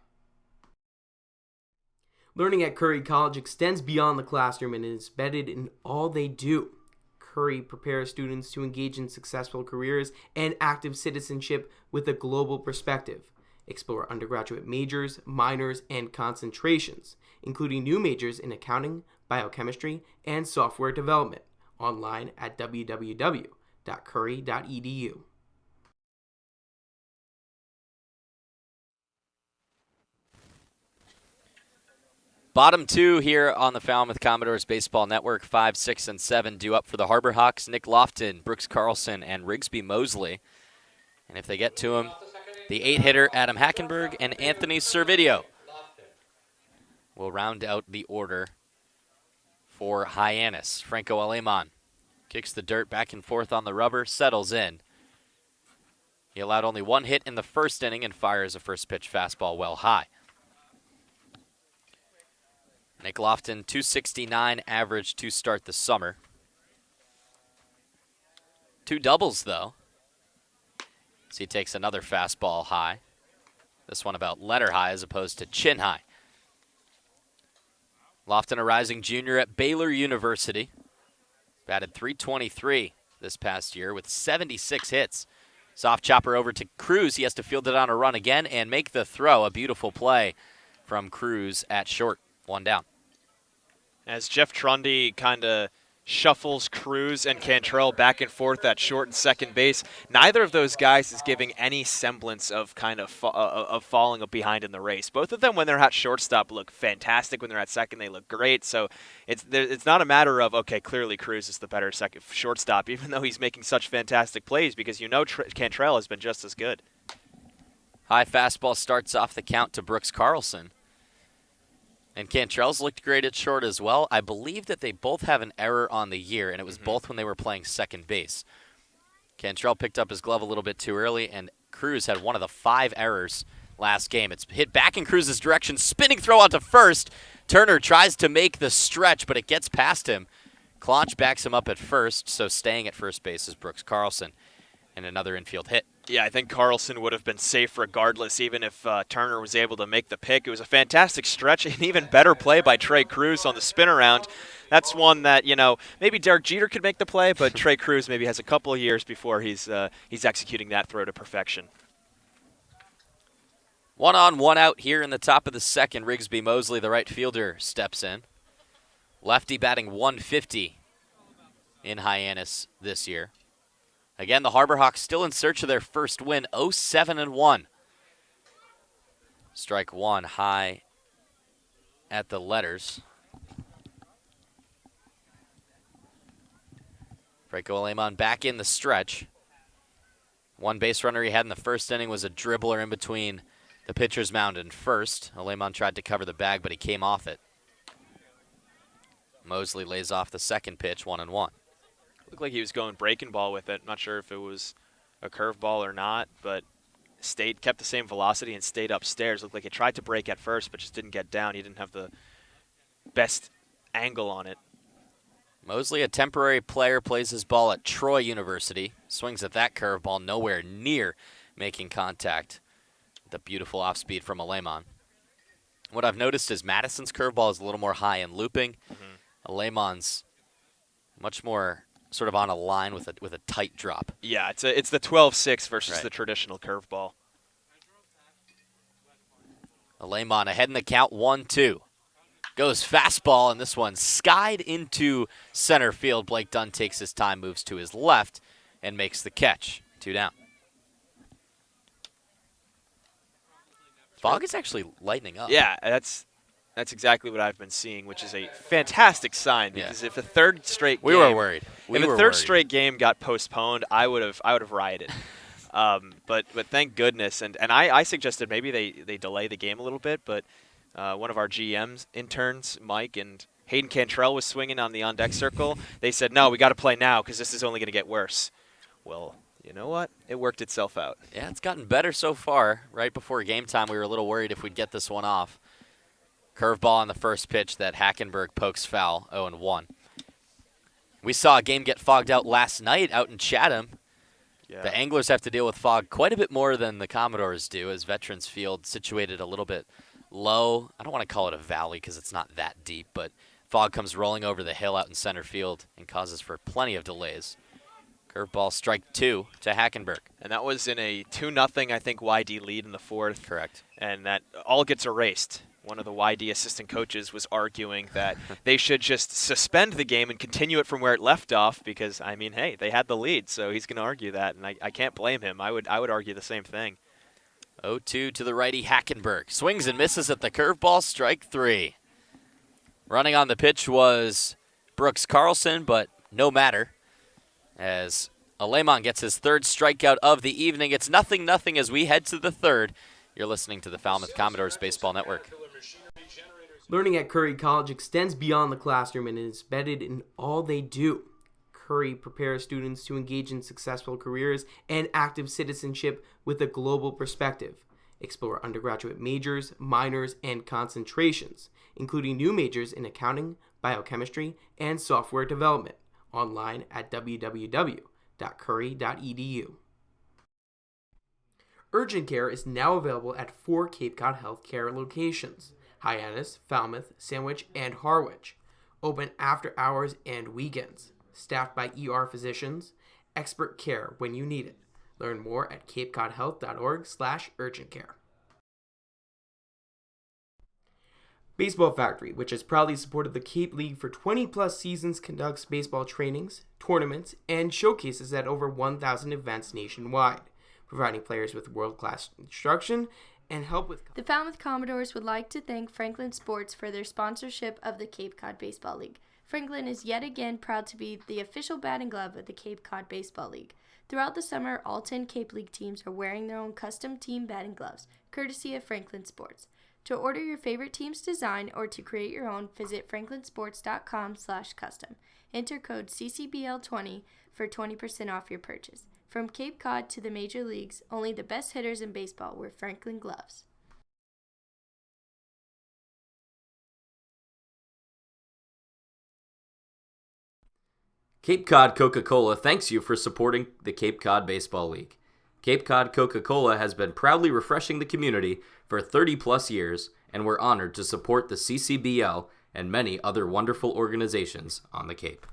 Learning at Curry College extends beyond the classroom and is embedded in all they do. Curry prepares students to engage in successful careers and active citizenship with a global perspective. Explore undergraduate majors, minors, and concentrations, including new majors in accounting, biochemistry, and software development. Online at www.curry.edu. Bottom 2 here on the Falmouth Commodores Baseball Network. 5, 6, and 7 due up for the Harbor Hawks. Nick Lofton, Brooks Carlson, and Rigsby Mosley. And if they get to him, the 8-hitter Adam Hackenberg and Anthony Servideo will round out the order for Hyannis. Franco Aleman kicks the dirt back and forth on the rubber, settles in. He allowed only 1 hit in the first inning and fires a first pitch fastball well high. Nick Lofton, 269 average to start the summer. 2 doubles, though. So he takes another fastball high. This one about letter high as opposed to chin high. Lofton, a rising junior at Baylor University. Batted .323 this past year with 76 hits. Soft chopper over to Cruz. He has to field it on a run again and make the throw. A beautiful play from Cruz at short. 1 down. As Jeff Trundy kind of shuffles Cruz and Cantrell back and forth at short and second base, neither of those guys is giving any semblance of kind of falling up behind in the race. Both of them, when they're at shortstop, look fantastic. When they're at second, they look great. So it's not a matter of, okay, clearly Cruz is the better second shortstop, even though he's making such fantastic plays, because you know Cantrell has been just as good. High fastball starts off the count to Brooks Carlson. And Cantrell's looked great at short as well. I believe that they both have an error on the year, and it was both when they were playing second base. Cantrell picked up his glove a little bit too early, and Cruz had one of the 5 errors last game. It's hit back in Cruz's direction, spinning throw out to first. Turner tries to make the stretch, but it gets past him. Claunch backs him up at first, so staying at first base is Brooks Carlson. and another infield hit. Yeah, I think Carlson would have been safe regardless, even if Turner was able to make the pick. It was a fantastic stretch, an even better play by Trey Cruz on the spin around. That's one that, maybe Derek Jeter could make the play, but Trey Cruz maybe has a couple of years before he's executing that throw to perfection. 1 on, 1 out here in the top of the second. Rigsby Mosley, the right fielder, steps in. Lefty batting 150 in Hyannis this year. Again, the Harbor Hawks still in search of their first win, 0-7-1. Strike one high at the letters. Franco Alemán back in the stretch. One base runner he had in the first inning was a dribbler in between the pitcher's mound and first. Alemán tried to cover the bag, but he came off it. Mosley lays off the second pitch, 1-1. Looked like he was going breaking ball with it. Not sure if it was a curveball or not, but kept the same velocity and stayed upstairs. Looked like it tried to break at first, but just didn't get down. He didn't have the best angle on it. Mosley, a temporary player, plays his ball at Troy University. Swings at that curveball, nowhere near making contact. The beautiful off-speed from Alemán. What I've noticed is Madison's curveball is a little more high and looping. Alemán's much more sort of on a line with a tight drop. Yeah, it's the 12-6 versus Right. the traditional curveball. Alemán ahead in the count, 1-2. Goes fastball, and this one skied into center field. Blake Dunn takes his time, moves to his left, and makes the catch. 2 down. Fog is actually lightening up. Yeah, that's exactly what I've been seeing, which is a fantastic sign, because if a third straight game, We were worried. If a third straight game got postponed, I would have rioted. But thank goodness, and I suggested maybe they delay the game a little bit, but one of our GM's interns, Mike, and Hayden Cantrell was swinging on the on-deck circle. They said, no, we got to play now because this is only going to get worse. Well, you know what? It worked itself out. Yeah, it's gotten better so far. Right before game time, we were a little worried if we'd get this one off. Curveball on the first pitch that Hackenberg pokes foul, 0-1. We saw a game get fogged out last night out in Chatham. Yeah. The Anglers have to deal with fog quite a bit more than the Commodores do, as Veterans Field situated a little bit low. I don't want to call it a valley because it's not that deep, but fog comes rolling over the hill out in center field and causes for plenty of delays. Curveball, strike 2 to Hackenberg. And that was in a 2-0, I think, YD lead in the fourth. Correct. And that all gets erased. One of the YD assistant coaches was arguing that they should just suspend the game and continue it from where it left off because, I mean, hey, they had the lead, so he's going to argue that, and I can't blame him. I would argue the same thing. 0-2 to the righty Hackenberg. Swings and misses at the curveball, strike 3. Running on the pitch was Brooks Carlson, but no matter, as Alemán gets his third strikeout of the evening. It's 0-0 as we head to the third. You're listening to the Falmouth Commodores Baseball Network. Learning at Curry College extends beyond the classroom and is embedded in all they do. Curry prepares students to engage in successful careers and active citizenship with a global perspective. Explore undergraduate majors, minors, and concentrations, including new majors in accounting, biochemistry, and software development. Online at www.curry.edu. Urgent care is now available at 4 Cape Cod Healthcare locations: Hyannis, Falmouth, Sandwich, and Harwich. Open after hours and weekends. Staffed by ER physicians. Expert care when you need it. Learn more at capecodhealth.org/urgentcare. Baseball Factory, which has proudly supported the Cape League for 20-plus seasons, conducts baseball trainings, tournaments, and showcases at over 1,000 events nationwide, providing players with world-class instruction and help with... The Falmouth Commodores would like to thank Franklin Sports for their sponsorship of the Cape Cod Baseball League. Franklin is yet again proud to be the official batting glove of the Cape Cod Baseball League. Throughout the summer, all 10 Cape League teams are wearing their own custom team batting gloves, courtesy of Franklin Sports. To order your favorite team's design or to create your own, visit franklinsports.com/custom. Enter code CCBL20 for 20% off your purchase. From Cape Cod to the major leagues, only the best hitters in baseball wear Franklin gloves. Cape Cod Coca-Cola thanks you for supporting the Cape Cod Baseball League. Cape Cod Coca-Cola has been proudly refreshing the community for 30-plus years, and we're honored to support the CCBL and many other wonderful organizations on the Cape.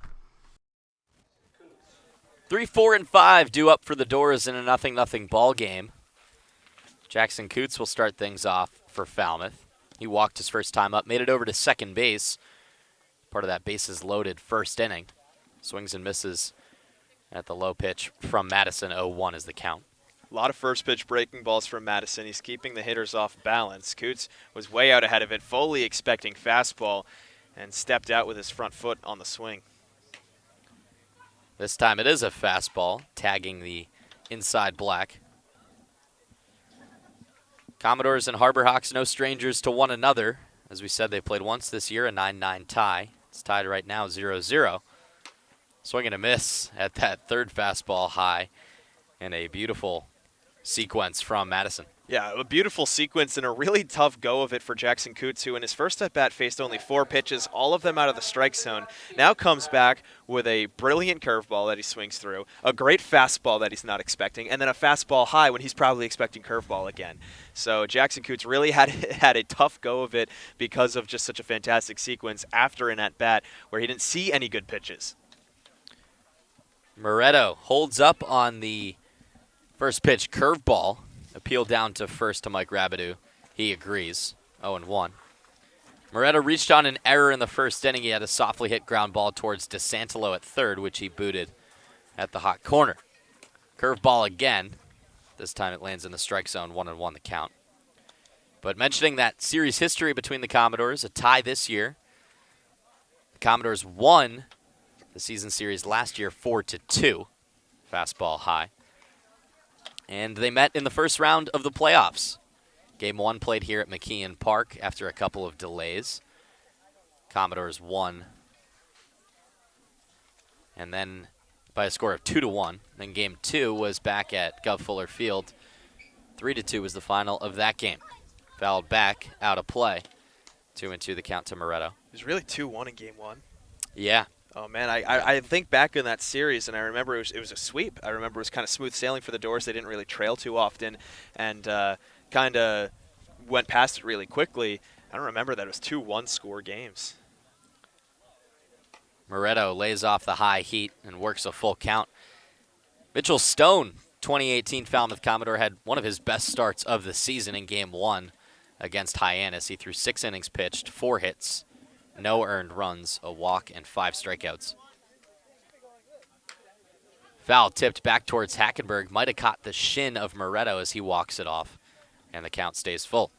3, 4, and 5 due up for the Doors in a 0-0 ball game. Jackson Coots will start things off for Falmouth. He walked his first time up, made it over to second base. Part of that bases loaded first inning. Swings and misses at the low pitch from Madison. 0-1 is the count. A lot of first pitch breaking balls from Madison. He's keeping the hitters off balance. Coots was way out ahead of it, fully expecting fastball, and stepped out with his front foot on the swing. This time it is a fastball, tagging the inside black. Commodores and Harbor Hawks no strangers to one another. As we said, they played once this year, a 9-9 tie. It's tied right now 0-0. Swing and a miss at that third fastball high, and a beautiful sequence from Madison. Yeah, a beautiful sequence and a really tough go of it for Jackson Coots, who in his first at-bat faced only 4 pitches, all of them out of the strike zone. Now comes back with a brilliant curveball that he swings through, a great fastball that he's not expecting, and then a fastball high when he's probably expecting curveball again. So Jackson Coots really had a tough go of it because of just such a fantastic sequence after an at-bat where he didn't see any good pitches. Moretto holds up on the first pitch curveball. Appeal down to first to Mike Rabideau. He agrees. 0-1. Moretto reached on an error in the first inning. He had a softly hit ground ball towards DeSantolo at third, which he booted at the hot corner. Curveball again. This time it lands in the strike zone. 1-1 the count. But mentioning that series history between the Commodores, a tie this year. The Commodores won the season series last year 4-2. Fastball high. And they met in the first round of the playoffs. Game 1 played here at McKeon Park after a couple of delays. Commodores won. And then by a score of 2-1. Then Game 2 was back at Gov Fuller Field. 3-2 was the final of that game. Fouled back, out of play. 2-2 the count to Moretto. It was really 2-1 in Game 1. Yeah. Oh, man, I think back in that series, and I remember it was a sweep. I remember it was kind of smooth sailing for the Doors. They didn't really trail too often and kind of went past it really quickly. I don't remember that it was 2 one-score games. Moretto lays off the high heat and works a full count. Mitchell Stone, 2018 Falmouth Commodore, had one of his best starts of the season in Game 1 against Hyannis. He threw 6 innings pitched, 4 hits. No earned runs, a walk, and 5 strikeouts. Foul tipped back towards Hackenberg. Might have caught the shin of Moretto as he walks it off, and the count stays full.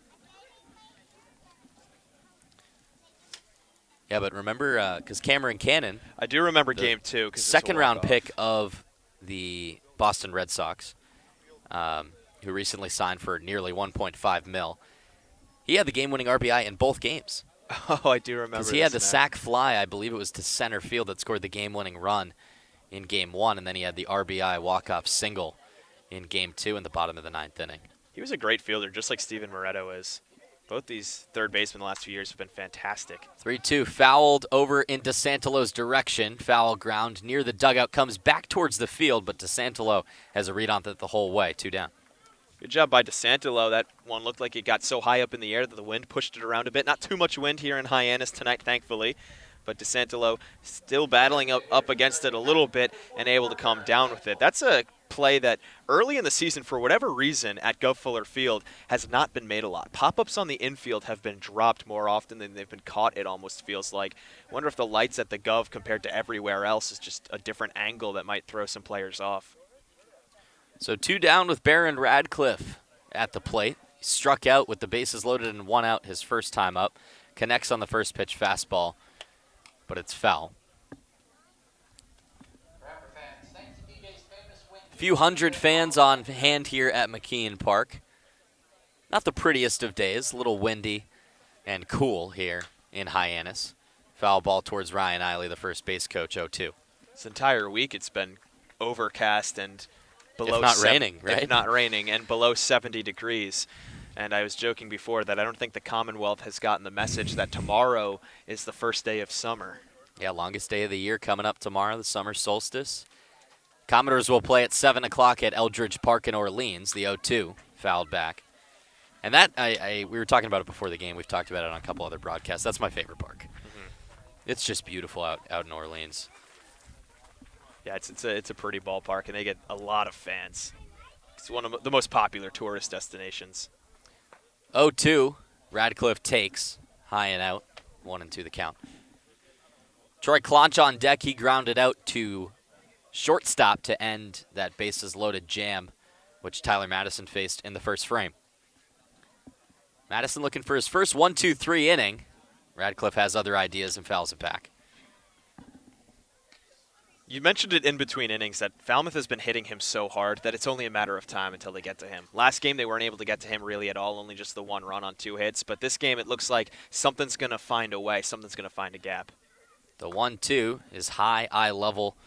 Yeah, but remember, because Cameron Cannon. I do remember Game 2. Second round pick of the Boston Red Sox, who recently signed for nearly $1.5 million. He had the game-winning RBI in both games. Oh, I do remember. Because he had the sac fly, I believe it was to center field, that scored the game-winning run in Game 1, and then he had the RBI walk-off single in Game 2 in the bottom of the 9th inning. He was a great fielder, just like Steven Moretto is. Both these third basemen the last few years have been fantastic. 3-2, fouled over in DeSantolo's direction. Foul ground near the dugout, comes back towards the field, but DeSantolo has a read on it the whole way, 2 down. Good job by DeSantolo. That one looked like it got so high up in the air that the wind pushed it around a bit. Not too much wind here in Hyannis tonight, thankfully. But DeSantolo still battling up against it a little bit and able to come down with it. That's a play that early in the season, for whatever reason, at Gov Fuller Field has not been made a lot. Pop-ups on the infield have been dropped more often than they've been caught, it almost feels like. I wonder if the lights at the Gov compared to everywhere else is just a different angle that might throw some players off. So 2 down with Baron Radcliffe at the plate. He struck out with the bases loaded and 1 out his first time up. Connects on the first pitch fastball, but it's foul. A few hundred fans on hand here at McKeon Park. Not the prettiest of days, a little windy and cool here in Hyannis. Foul ball towards Ryan Eiley, the first base coach, 0-2. This entire week it's been overcast and below if not raining, right? If not raining, and below 70 degrees. And I was joking before that I don't think the Commonwealth has gotten the message that tomorrow is the first day of summer. Yeah, longest day of the year coming up tomorrow, the summer solstice. Commodores will play at 7 o'clock at Eldridge Park in Orleans. The 0-2 fouled back. And that, we were talking about it before the game. We've talked about it on a couple other broadcasts. That's my favorite park. Mm-hmm. It's just beautiful out in Orleans. Yeah, it's a pretty ballpark, and they get a lot of fans. It's one of the most popular tourist destinations. 0-2, Radcliffe takes. High and out. 1-2 the count. Troy Clonch on deck. He grounded out to shortstop to end that bases-loaded jam, which Tyler Madison faced in the first frame. Madison looking for his first 1-2-3 inning. Radcliffe has other ideas and fouls it back. You mentioned it in between innings that Falmouth has been hitting him so hard that it's only a matter of time until they get to him. Last game, they weren't able to get to him really at all, only just the one run on 2 hits. But this game, it looks like something's going to find a way, something's going to find a gap. The 1-2 is high, eye level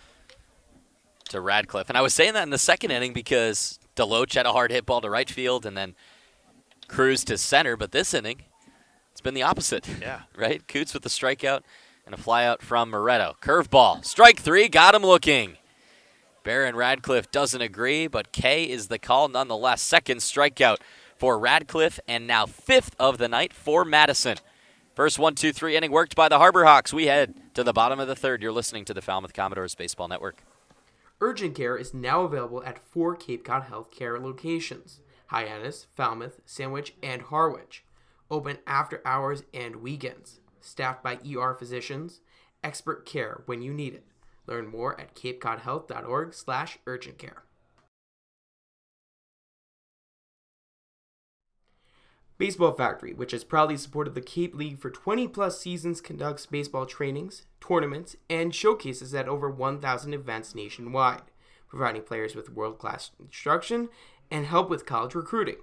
to Radcliffe. And I was saying that in the second inning because Deloach had a hard hit ball to right field and then Cruz to center. But this inning, it's been the opposite. Yeah. Right? Coots with the strikeout. And a flyout from Moretto. Curveball. Strike 3. Got him looking. Baron Radcliffe doesn't agree, but K is the call nonetheless. Second strikeout for Radcliffe, and now 5th of the night for Madison. First 1-2-3 inning worked by the Harbor Hawks. We head to the bottom of the third. You're listening to the Falmouth Commodores Baseball Network. Urgent care is now available at 4 Cape Cod healthcare locations: Hyannis, Falmouth, Sandwich, and Harwich. Open after hours and weekends. Staffed by ER physicians, expert care when you need it. Learn more at capecodhealth.org/urgentcare. Baseball Factory, which has proudly supported the Cape League for 20-plus seasons, conducts baseball trainings, tournaments, and showcases at over 1,000 events nationwide, providing players with world-class instruction and help with college recruiting.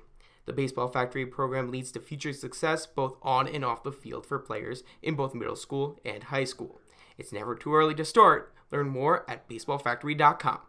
The Baseball Factory program leads to future success both on and off the field for players in both middle school and high school. It's never too early to start. Learn more at baseballfactory.com.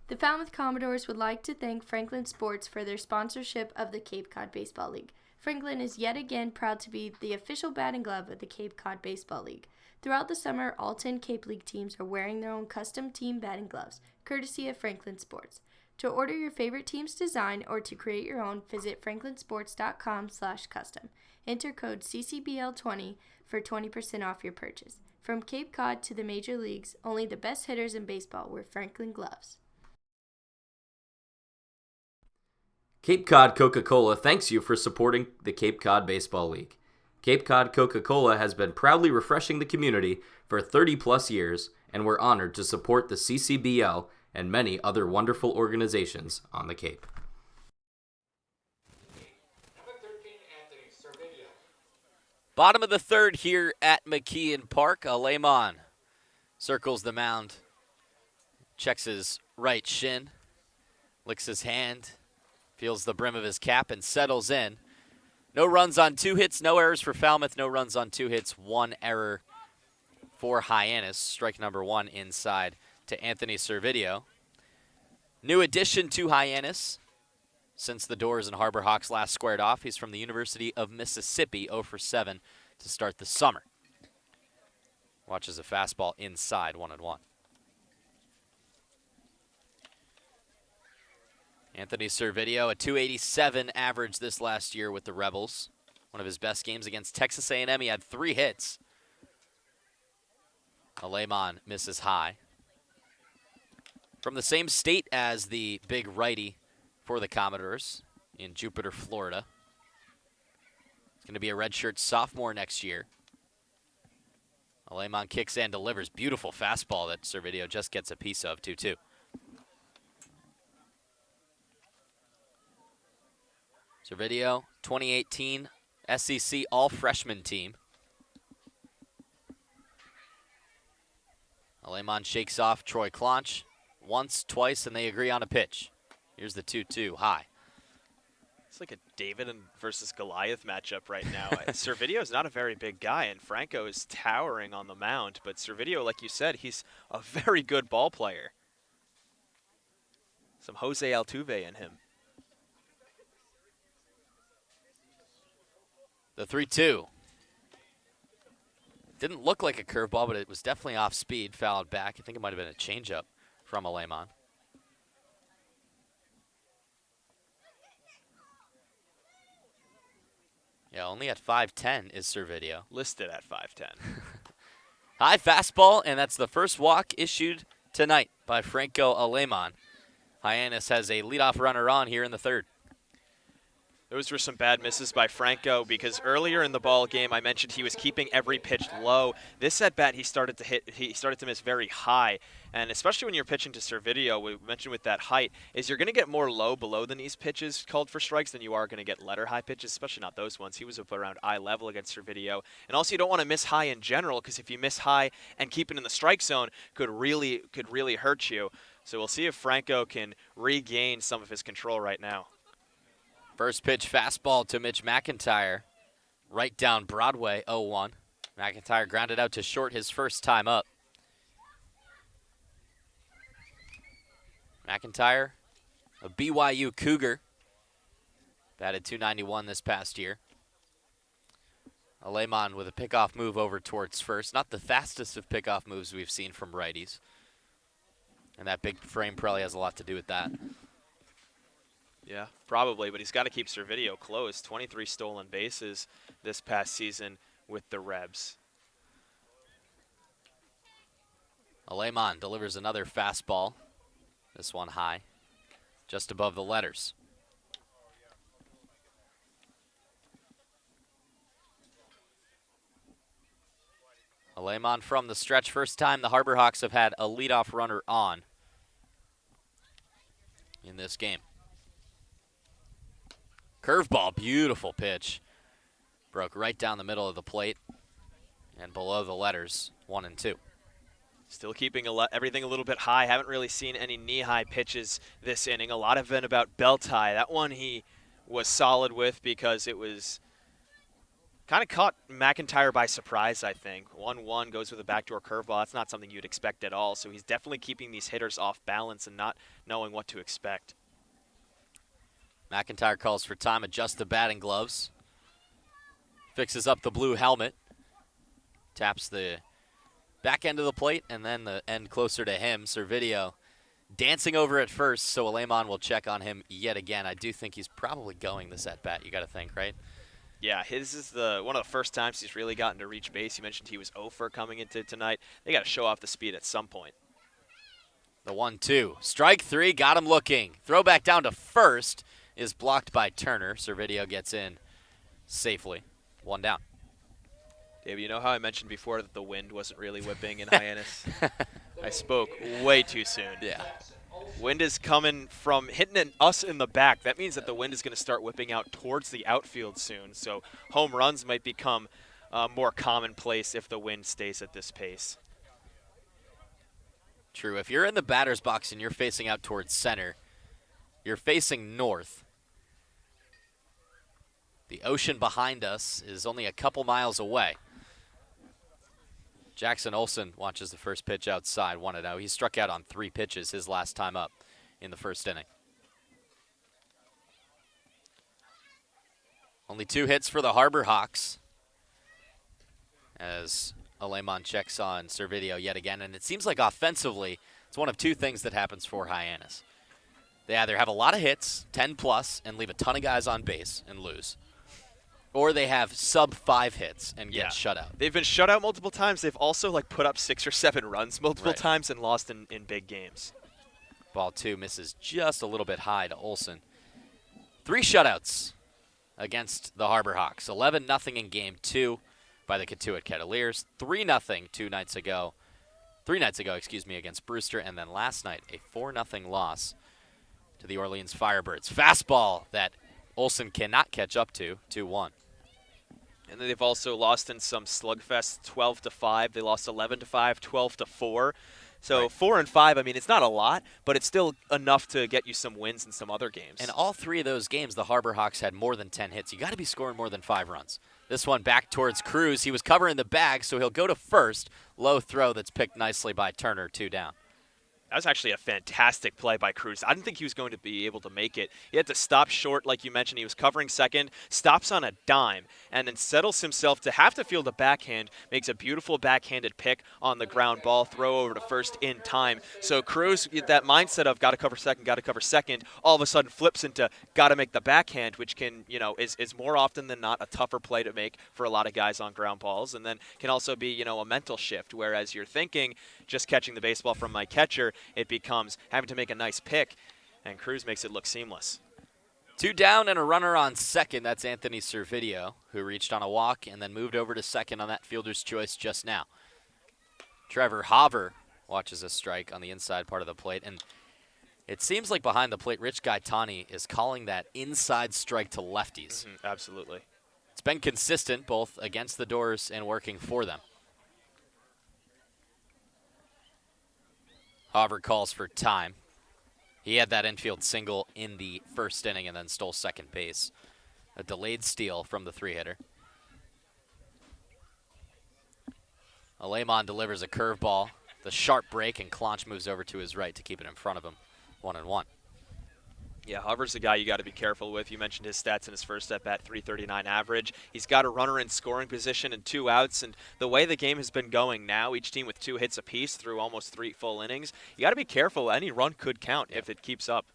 The Falmouth Commodores would like to thank Franklin Sports for their sponsorship of the Cape Cod Baseball League. Franklin is yet again proud to be the official batting glove of the Cape Cod Baseball League. Throughout the summer, all 10 Cape League teams are wearing their own custom team batting gloves, courtesy of Franklin Sports. To order your favorite team's design or to create your own, visit franklinsports.com/custom. Enter code CCBL20 for 20% off your purchase. From Cape Cod to the major leagues, only the best hitters in baseball wear Franklin gloves. Cape Cod Coca-Cola thanks you for supporting the Cape Cod Baseball League. Cape Cod Coca-Cola has been proudly refreshing the community for 30-plus years, and we're honored to support the CCBL and many other wonderful organizations on the Cape. Bottom of the third here at McKeon Park. Alemon circles the mound, checks his right shin, licks his hand, feels the brim of his cap, and settles in. No runs on 2 hits, no errors for Falmouth. No runs on 2 hits, 1 error for Hyannis. Strike number 1 inside to Anthony Servideo. New addition to Hyannis since the Doors and Harbor Hawks last squared off. He's from the University of Mississippi, 0 for 7 to start the summer. Watches a fastball inside, 1-1. Anthony Servideo, a .287 average this last year with the Rebels. One of his best games against Texas A&M. He had 3 hits. Alemon misses high. From the same state as the big righty for the Commodores in Jupiter, Florida. He's going to be a redshirt sophomore next year. Alemon kicks and delivers. Beautiful fastball that Servideo just gets a piece of, 2-2. Servideo, 2018 SEC All-Freshman team. Alemon shakes off Troy Clonch once, twice, and they agree on a pitch. Here's the 2-2, high. It's like a David versus Goliath matchup right now. Servideo is not a very big guy, and Franco is towering on the mound. But Servideo, like you said, he's a very good ball player. Some Jose Altuve in him. The 3-2. Didn't look like a curveball, but it was definitely off speed, fouled back. I think it might have been a changeup from Alemon. Yeah, only at 5'10" is Servideo. Listed at 5'10". High fastball, and that's the first walk issued tonight by Franco Alemon. Hyannis has a leadoff runner on here in the third. Those were some bad misses by Franco because earlier in the ball game I mentioned he was keeping every pitch low. This at bat he started to miss very high, and especially when you're pitching to Servideo, we mentioned with that height, is you're going to get more low below the knees pitches called for strikes than you are going to get letter high pitches, especially not those ones. He was up around eye level against Servideo, and also you don't want to miss high in general because if you miss high and keep it in the strike zone, could really hurt you. So we'll see if Franco can regain some of his control right now. First pitch fastball to Mitch McIntyre. Right down Broadway, 0-1. McIntyre grounded out to short his first time up. McIntyre, a BYU Cougar. Batted .291 this past year. Alemon with a pickoff move over towards first. Not the fastest of pickoff moves we've seen from righties. And that big frame probably has a lot to do with that. Yeah, probably, but he's got to keep Servideo close. 23 stolen bases this past season with the Rebs. Alemon delivers another fastball. This one high, just above the letters. Alemon from the stretch. First time the Harbor Hawks have had a leadoff runner on in this game. Curveball, beautiful pitch. Broke right down the middle of the plate and below the letters, 1 and 2. Still keeping everything a little bit high. Haven't really seen any knee-high pitches this inning. A lot of it about belt high. That one he was solid with because it was kind of caught McIntyre by surprise, I think. 1-1 goes with a backdoor curveball. That's not something you'd expect at all. So he's definitely keeping these hitters off balance and not knowing what to expect. McIntyre calls for time, adjusts the batting gloves, fixes up the blue helmet, taps the back end of the plate, and then the end closer to him. Servideo dancing over at first, so Alemon will check on him yet again. I do think he's probably going this at-bat, you got to think, right? Yeah, his is one of the first times he's really gotten to reach base. You mentioned he was 0 for coming into tonight. They got to show off the speed at some point. The 1-2. Strike 3, got him looking. Throw back down to first is blocked by Turner. Servideo gets in safely. 1 down. Dave, you know how I mentioned before that the wind wasn't really whipping in Hyannis? I spoke way too soon. Yeah. Wind is coming from hitting us in the back. That means that the wind is going to start whipping out towards the outfield soon. So home runs might become more commonplace if the wind stays at this pace. True. If you're in the batter's box and you're facing out towards center, you're facing north. The ocean behind us is only a couple miles away. Jackson Olsen watches the first pitch outside, 1-0. He struck out on 3 pitches his last time up in the first inning. Only 2 hits for the Harbor Hawks as Alemon checks on Servideo yet again. And it seems like offensively, it's one of 2 things that happens for Hyannis. They either have a lot of hits, 10 plus, and leave a ton of guys on base and lose. Or they have sub-5 hits and get shut out. They've been shut out multiple times. They've also put up 6 or 7 runs multiple times and lost in big games. Ball 2 misses just a little bit high to Olsen. 3 shutouts against the Harbor Hawks. 11-0 in game 2 by the Katuitt Kettleers. 3-0 3 nights ago, against Brewster. And then last night, a 4-0 loss to the Orleans Firebirds. Fastball that Olsen cannot catch up to, 2-1. And then they've also lost in some slugfests, 12-5. They lost 11-5, 12-4. So 4 and 5, I mean, it's not a lot, but it's still enough to get you some wins in some other games. And all 3 of those games, the Harbor Hawks had more than 10 hits. You got to be scoring more than 5 runs. This one back towards Cruz. He was covering the bag, so he'll go to first. Low throw that's picked nicely by Turner, 2 down. That was actually a fantastic play by Cruz. I didn't think he was going to be able to make it. He had to stop short, like you mentioned. He was covering second, stops on a dime, and then settles himself to have to field a backhand, makes a beautiful backhanded pick on the ground ball, throw over to first in time. So Cruz, that mindset of got to cover second, all of a sudden flips into got to make the backhand, which can, is more often than not a tougher play to make for a lot of guys on ground balls, and then can also be, a mental shift, whereas you're thinking just catching the baseball from my catcher, it becomes having to make a nice pick, and Cruz makes it look seamless. 2 down and a runner on second. That's Anthony Servideo, who reached on a walk and then moved over to second on that fielder's choice just now. Trevor Hauver watches a strike on the inside part of the plate, and it seems like behind the plate, Rich Gaetani is calling that inside strike to lefties. Absolutely. It's been consistent both against the doors and working for them. Hauver calls for time. He had that infield single in the first inning and then stole second base. A delayed steal from the 3-hitter. Alemon delivers a curveball. The sharp break, and Clonch moves over to his right to keep it in front of him. 1-1. Yeah, Hauver's the guy you got to be careful with. You mentioned his stats in his first at-bat, 339 average. He's got a runner in scoring position and 2 outs, and the way the game has been going now, each team with 2 hits apiece through almost 3 full innings, you got to be careful. Any run could count if it keeps up.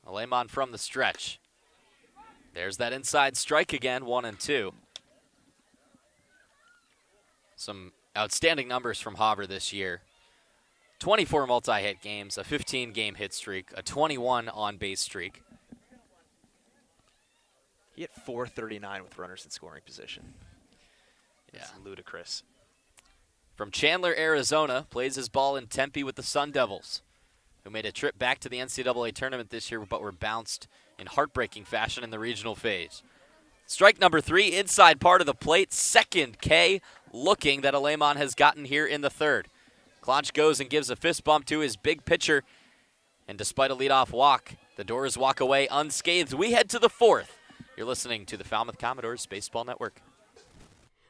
Alemon from the stretch. There's that inside strike again, 1-2. Some outstanding numbers from Hauver this year. 24 multi-hit games, a 15-game hit streak, a 21 on-base streak. He hit 439 with runners in scoring position. It's ludicrous. From Chandler, Arizona, plays his ball in Tempe with the Sun Devils, who made a trip back to the NCAA tournament this year but were bounced in heartbreaking fashion in the regional phase. Strike number 3, inside part of the plate, second K, looking that Alemon has gotten here in the third. Clonch goes and gives a fist bump to his big pitcher, and despite a leadoff walk, the Doors walk away unscathed. We head to the 4th. You're listening to the Falmouth Commodores Baseball Network.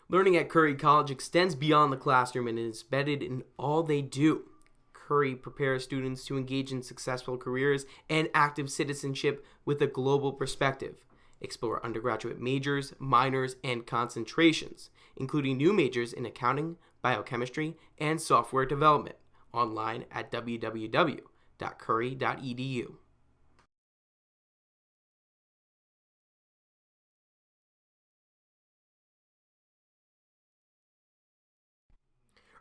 Learning at Curry College extends beyond the classroom and is embedded in all they do. Curry prepares students to engage in successful careers and active citizenship with a global perspective. Explore undergraduate majors, minors, and concentrations, including new majors in accounting, biochemistry, and software development. Online at www.curry.edu.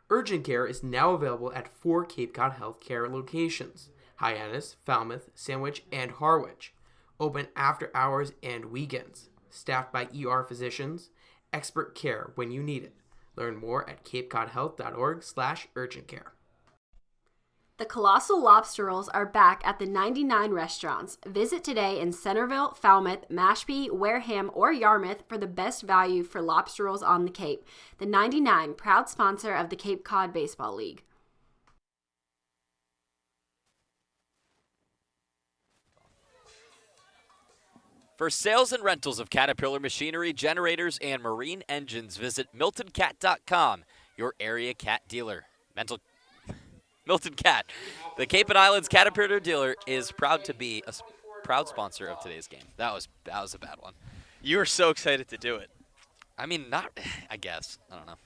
Urgent care is now available at 4 Cape Cod Healthcare locations: Hyannis, Falmouth, Sandwich, and Harwich. Open after hours and weekends. Staffed by ER physicians. Expert care when you need it. Learn more at capecodhealth.org/urgentcare. The Colossal Lobster Rolls are back at the 99 restaurants. Visit today in Centerville, Falmouth, Mashpee, Wareham, or Yarmouth for the best value for lobster rolls on the Cape. The 99, proud sponsor of the Cape Cod Baseball League. For sales and rentals of Caterpillar machinery, generators, and marine engines, visit MiltonCat.com, your area cat dealer. Milton Cat, the Cape and Islands Caterpillar dealer, is proud to be a proud sponsor of today's game. That was a bad one. You were so excited to do it. I mean, I guess. I don't know.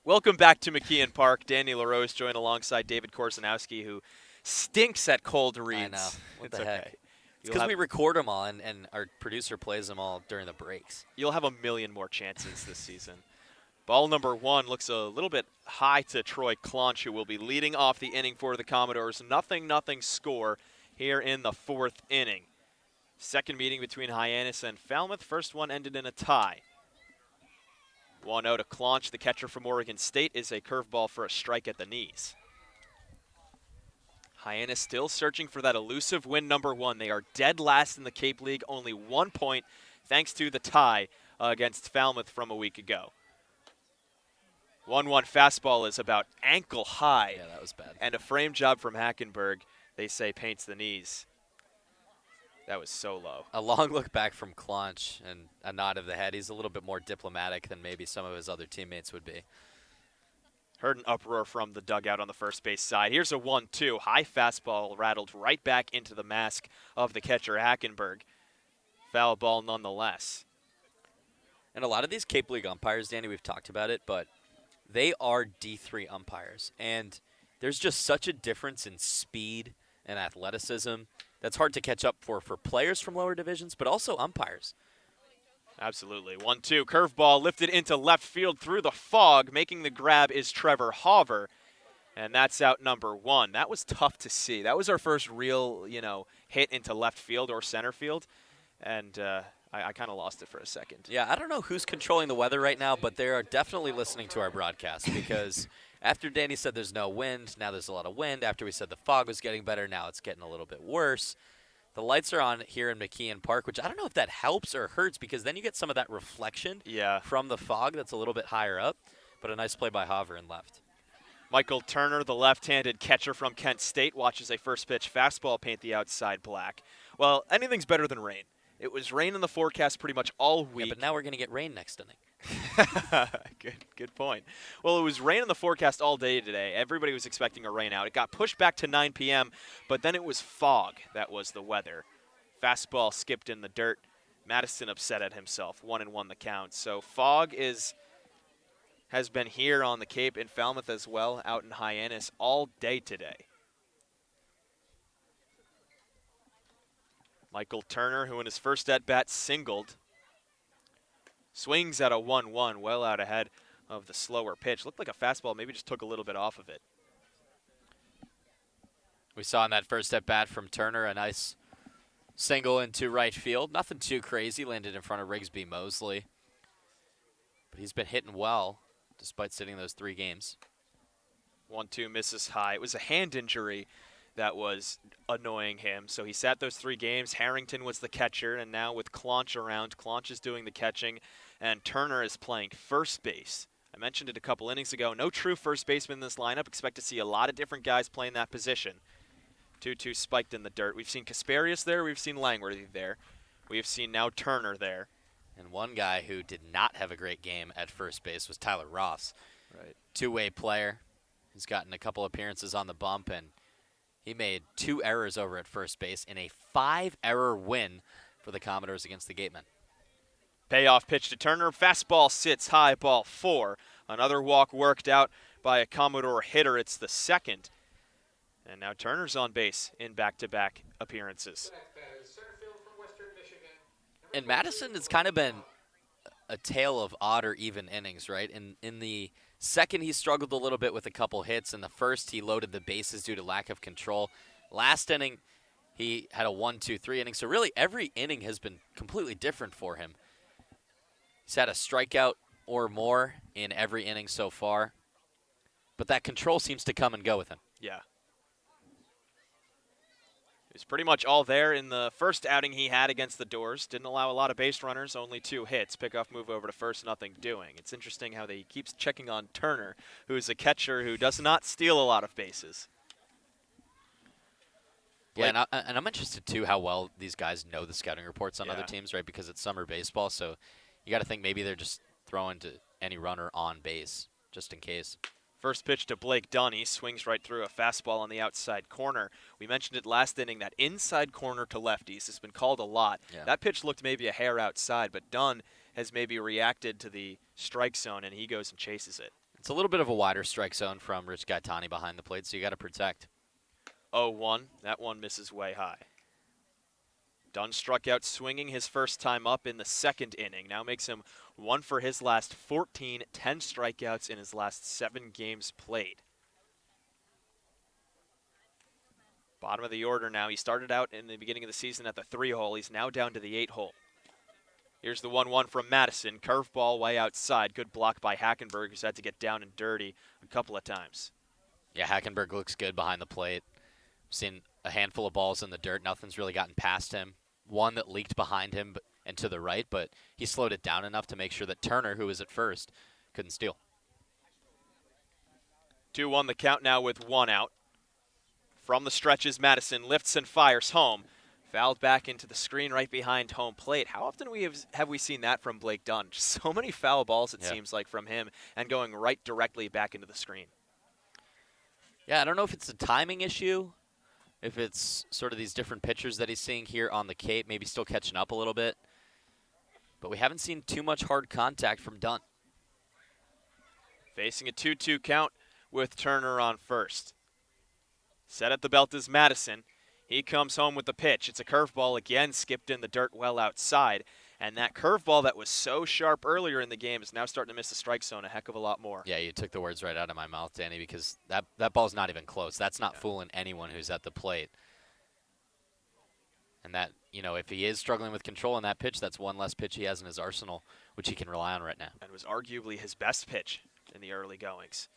Welcome back to McKeon Park. Danny LaRose joined alongside David Korsanowski, who stinks at cold reads. I know. What it's the heck? okay. It's because we record them all, and our producer plays them all during the breaks. You'll have a million more chances this season. Ball number 1 looks a little bit high to Troy Clonch, who will be leading off the inning for the Commodores. 0-0 score here in the 4th inning. Second meeting between Hyannis and Falmouth. First one ended in a tie. 1-0 to Clonch. The catcher from Oregon State is a curveball for a strike at the knees. Hyannis still searching for that elusive win number 1. They are dead last in the Cape League, only 1 point thanks to the tie against Falmouth from a week ago. 1-1 fastball is about ankle high. Yeah, that was bad. And a frame job from Hackenberg, they say, paints the knees. That was so low. A long look back from Clonch and a nod of the head. He's a little bit more diplomatic than maybe some of his other teammates would be. Heard an uproar from the dugout on the first base side. Here's a 1-2. High fastball rattled right back into the mask of the catcher, Hackenberg. Foul ball nonetheless. And a lot of these Cape League umpires, Danny, we've talked about it, but they are D3 umpires. And there's just such a difference in speed and athleticism that's hard to catch up for players from lower divisions, but also umpires. Absolutely. 1-2. Curveball lifted into left field through the fog. Making the grab is Trevor Hauver. And that's out number 1. That was tough to see. That was our first real, hit into left field or center field. And I kind of lost it for a second. Yeah, I don't know who's controlling the weather right now, but they are definitely listening to our broadcast because after Danny said there's no wind, now there's a lot of wind. After we said the fog was getting better, now it's getting a little bit worse. The lights are on here in McKeon Park, which I don't know if that helps or hurts because then you get some of that reflection from the fog that's a little bit higher up. But a nice play by Hauver in left. Michael Turner, the left-handed catcher from Kent State, watches a first pitch fastball paint the outside black. Well, anything's better than rain. It was rain in the forecast pretty much all week. Yeah, but now we're going to get rain next inning. Good point. Well, it was rain in the forecast all day today. Everybody was expecting a rain out. It got pushed back to 9 p.m., but then it was fog that was the weather. Fastball skipped in the dirt. Madison upset at himself. 1-1 the count. So fog has been here on the Cape in Falmouth as well, out in Hyannis all day today. Michael Turner, who in his first at-bat singled, swings at a 1-1, well out ahead of the slower pitch. Looked like a fastball, maybe just took a little bit off of it. We saw in that first at-bat from Turner a nice single into right field. Nothing too crazy, landed in front of Rigsby Mosley. But he's been hitting well despite sitting those 3 games. 1-2 misses high. It was a hand injury that was annoying him. So he sat those 3 games. Harrington was the catcher, and now with Claunch around, Claunch is doing the catching, and Turner is playing first base. I mentioned it a couple innings ago. No true first baseman in this lineup. Expect to see a lot of different guys playing that position. 2-2 spiked in the dirt. We've seen Kasparius there. We've seen Langworthy there. We've seen now Turner there. And one guy who did not have a great game at first base was Tyler Ross. Right. Two-way player. He's gotten a couple appearances on the bump, and he made 2 errors over at first base in a 5-error win for the Commodores against the Gatemen. Payoff pitch to Turner. Fastball sits high, ball 4. Another walk worked out by a Commodore hitter. It's the second. And now Turner's on base in back-to-back appearances. And Madison has kind of been a tale of odd or even innings, right? In the second, he struggled a little bit with a couple hits. In the first, he loaded the bases due to lack of control. Last inning, he had a 1-2-3 inning. So really, every inning has been completely different for him. He's had a strikeout or more in every inning so far. But that control seems to come and go with him. Yeah. He was pretty much all there in the first outing he had against the Doors. Didn't allow a lot of base runners, only 2 hits. Pickoff move over to first, nothing doing. It's interesting how they keeps checking on Turner, who is a catcher who does not steal a lot of bases. Yeah, and I'm interested, too, how well these guys know the scouting reports on Yeah. other teams, right? Because it's summer baseball, so you got to think maybe they're just throwing to any runner on base, just in case. First pitch to Blake Dunn. He swings right through a fastball on the outside corner. We mentioned it last inning, that inside corner to lefties has been called a lot. Yeah. That pitch looked maybe a hair outside, but Dunn has maybe reacted to the strike zone, and he goes and chases it. It's a little bit of a wider strike zone from Rich Gaetani behind the plate, so you got to protect. 0-1. That one misses way high. Dunn struck out swinging his first time up in the second inning. Now makes him 1 for his last 14, 10 strikeouts in his last 7 games played. Bottom of the order now. He started out in the beginning of the season at the 3-hole. He's now down to the 8-hole. Here's the 1-1 from Madison. Curveball way outside. Good block by Hackenberg, who's had to get down and dirty a couple of times. Yeah, Hackenberg looks good behind the plate. Seen a handful of balls in the dirt. Nothing's really gotten past him. One that leaked behind him and to the right, but he slowed it down enough to make sure that Turner, who was at first, couldn't steal. 2-1 the count now with 1 out. From the stretches, Madison lifts and fires home. Fouled back into the screen right behind home plate. How often have we seen that from Blake Dunn? Just so many foul balls, it seems like, from him, and going right directly back into the screen. Yeah, I don't know if it's a timing issue, if it's sort of these different pitchers that he's seeing here on the Cape, maybe still catching up a little bit. But we haven't seen too much hard contact from Dunn. Facing a 2-2 count with Turner on first. Set at the belt is Madison. He comes home with the pitch. It's a curveball again, skipped in the dirt well outside. And that curveball that was so sharp earlier in the game is now starting to miss the strike zone a heck of a lot more. Yeah, you took the words right out of my mouth, Danny, because that ball's not even close. That's not fooling anyone who's at the plate. And that, if he is struggling with control on that pitch, that's one less pitch he has in his arsenal, which he can rely on right now. And was arguably his best pitch in the early goings.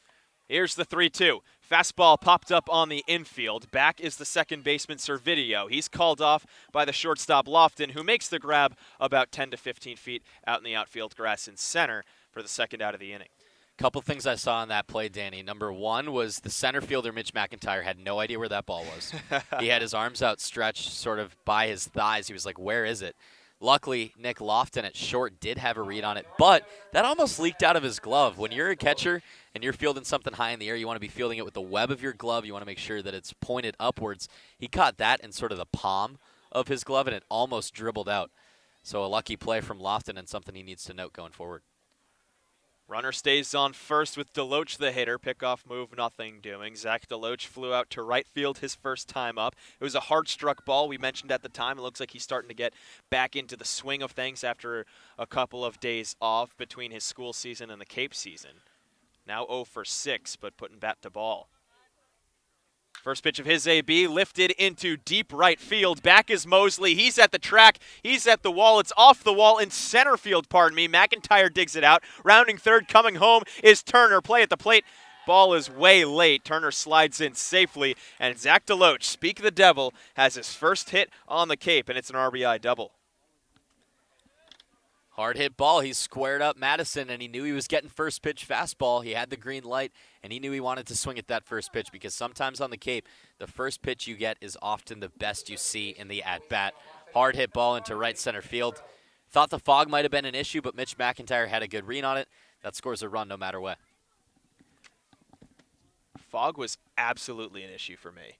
Here's the 3-2. Fastball popped up on the infield. Back is the second baseman, Servideo. He's called off by the shortstop, Lofton, who makes the grab about 10 to 15 feet out in the outfield grass in center for the second out of the inning. Couple things I saw on that play, Danny. Number one was the center fielder, Mitch McIntyre, had no idea where that ball was. He had his arms outstretched sort of by his thighs. He was like, where is it? Luckily, Nick Lofton at short did have a read on it, but that almost leaked out of his glove. When you're a catcher and you're fielding something high in the air, you want to be fielding it with the web of your glove. You want to make sure that it's pointed upwards. He caught that in sort of the palm of his glove, and it almost dribbled out. So a lucky play from Lofton and something he needs to note going forward. Runner stays on first with Deloach the hitter. Pickoff move, nothing doing. Zach Deloach flew out to right field his first time up. It was a hard-struck ball we mentioned at the time. It looks like he's starting to get back into the swing of things after a couple of days off between his school season and the Cape season. Now 0 for 6, but putting bat to ball. First pitch of his AB, lifted into deep right field. Back is Mosley. He's at the track. He's at the wall. It's off the wall in center field, pardon me. McIntyre digs it out. Rounding third, coming home is Turner. Play at the plate. Ball is way late. Turner slides in safely. And Zach Deloach, speak the devil, has his first hit on the Cape, and it's an RBI double. Hard hit ball. He squared up Madison, and he knew he was getting first pitch fastball. He had the green light, and he knew he wanted to swing at that first pitch because sometimes on the Cape, the first pitch you get is often the best you see in the at-bat. Hard hit ball into right center field. Thought the fog might have been an issue, but Mitch McIntyre had a good read on it. That scores a run no matter what. Fog was absolutely an issue for me.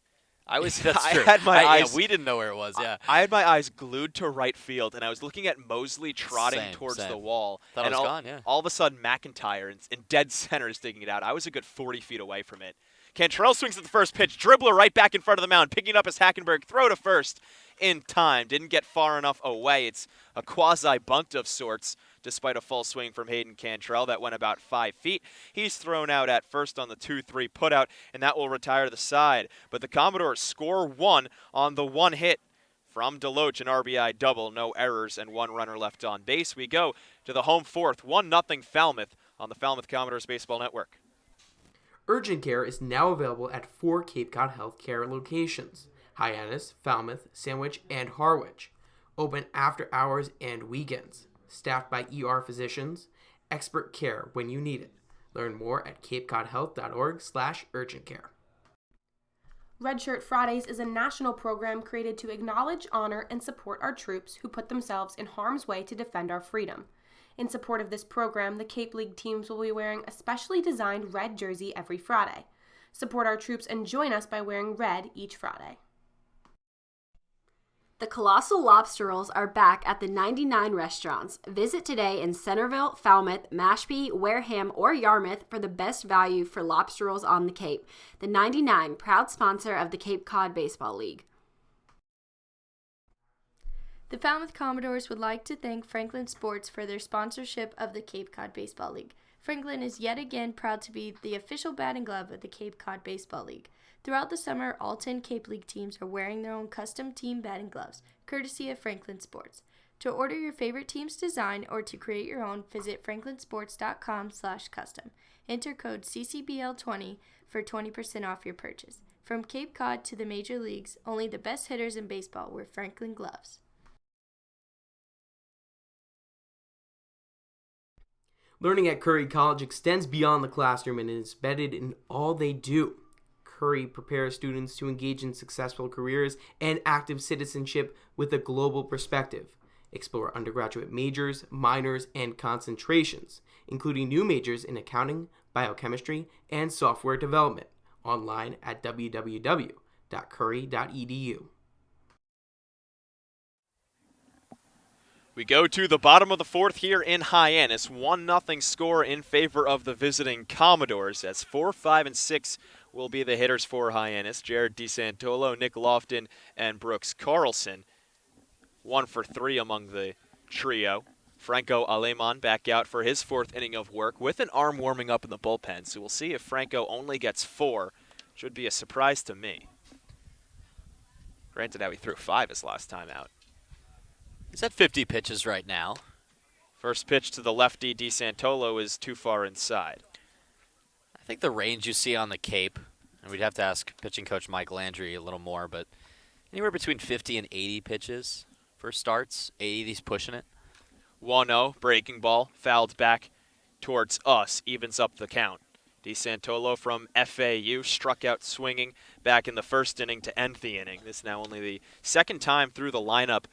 That's true. I had my eyes. Yeah, we didn't know where it was. Yeah, I had my eyes glued to right field, and I was looking at Mosley trotting towards the wall. Thought it was gone. Yeah. All of a sudden, McIntyre in dead center is digging it out. I was a good 40 feet away from it. Cantrell swings at the first pitch. Dribbler right back in front of the mound, picking up his Hackenberg throw to first in time. Didn't get far enough away. It's a quasi-bunt of sorts, despite a full swing from Hayden Cantrell that went about 5 feet. He's thrown out at first on the 2-3 putout, and that will retire the side. But the Commodores score one on the one hit from Deloach, an RBI double, no errors, and one runner left on base. We go to the home fourth, 1-0 Falmouth on the Falmouth Commodores Baseball Network. Urgent care is now available at 4 Cape Cod Healthcare locations: Hyannis, Falmouth, Sandwich, and Harwich. Open after hours and weekends. Staffed by ER physicians. Expert care when you need it. Learn more at capecodhealth.org/urgentcare. Red Shirt Fridays is a national program created to acknowledge, honor, and support our troops who put themselves in harm's way to defend our freedom. In support of this program, the Cape League teams will be wearing a specially designed red jersey every Friday. Support our troops and join us by wearing red each Friday. The Colossal Lobster Rolls are back at the 99 restaurants. Visit today in Centerville, Falmouth, Mashpee, Wareham, or Yarmouth for the best value for lobster rolls on the Cape. The 99, proud sponsor of the Cape Cod Baseball League. The Falmouth Commodores would like to thank Franklin Sports for their sponsorship of the Cape Cod Baseball League. Franklin is yet again proud to be the official batting glove of the Cape Cod Baseball League. Throughout the summer, all 10 Cape League teams are wearing their own custom team batting gloves, courtesy of Franklin Sports. To order your favorite team's design or to create your own, visit franklinsports.com/custom. Enter code CCBL20 for 20% off your purchase. From Cape Cod to the major leagues, only the best hitters in baseball wear Franklin gloves. Learning at Curry College extends beyond the classroom and is embedded in all they do. Curry prepares students to engage in successful careers and active citizenship with a global perspective. Explore undergraduate majors, minors, and concentrations, including new majors in accounting, biochemistry, and software development, online at www.curry.edu. We go to the bottom of the fourth here in Hyannis. 1-0 score in favor of the visiting Commodores, as 4, 5, and 6 will be the hitters for Hyannis. Jared DeSantolo, Nick Lofton, and Brooks Carlson. 1 for 3 among the trio. Franco Aleman back out for his fourth inning of work with an arm warming up in the bullpen. So we'll see if Franco only gets 4. Should be a surprise to me. Granted how he threw 5 his last time out. He's at 50 pitches right now. First pitch to the lefty, DeSantolo, is too far inside. I think the range you see on the Cape, and we'd have to ask pitching coach Mike Landry a little more, but anywhere between 50 and 80 pitches for starts. 80's pushing it. 1-0, breaking ball, fouled back towards us, evens up the count. DeSantolo from FAU struck out swinging back in the first inning to end the inning. This is now only the second time through the lineup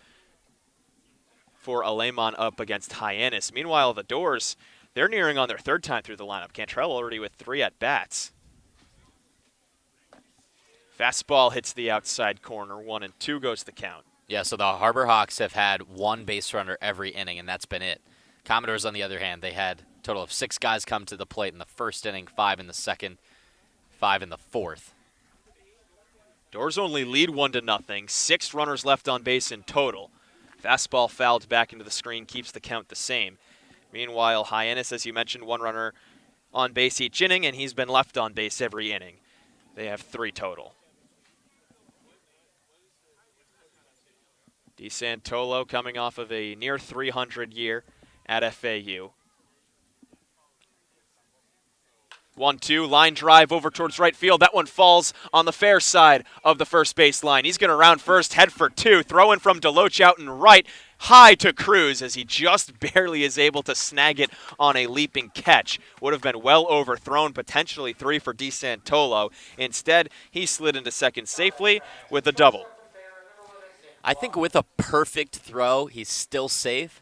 for Aleman up against Hyannis. Meanwhile, the Doors, they're nearing on their third time through the lineup. Cantrell already with 3 at-bats. Fastball hits the outside corner. 1-2 goes the count. Yeah, so the Harbor Hawks have had 1 base runner every inning, and that's been it. Commodores, on the other hand, they had a total of 6 guys come to the plate in the first inning, 5 in the second, 5 in the fourth. Doors only lead 1-0. 6 runners left on base in total. Fastball fouled back into the screen, keeps the count the same. Meanwhile, Hyannis, as you mentioned, 1 runner on base each inning, and he's been left on base every inning. They have 3 total. DeSantolo coming off of a near 300 year at FAU. 1-2, line drive over towards right field. That one falls on the fair side of the first base line. He's going to round first, head for 2, throwing from Deloach out and right, high to Cruz as he just barely is able to snag it on a leaping catch. Would have been well overthrown, potentially 3 for DeSantolo. Instead, he slid into second safely with a double. I think with a perfect throw, he's still safe.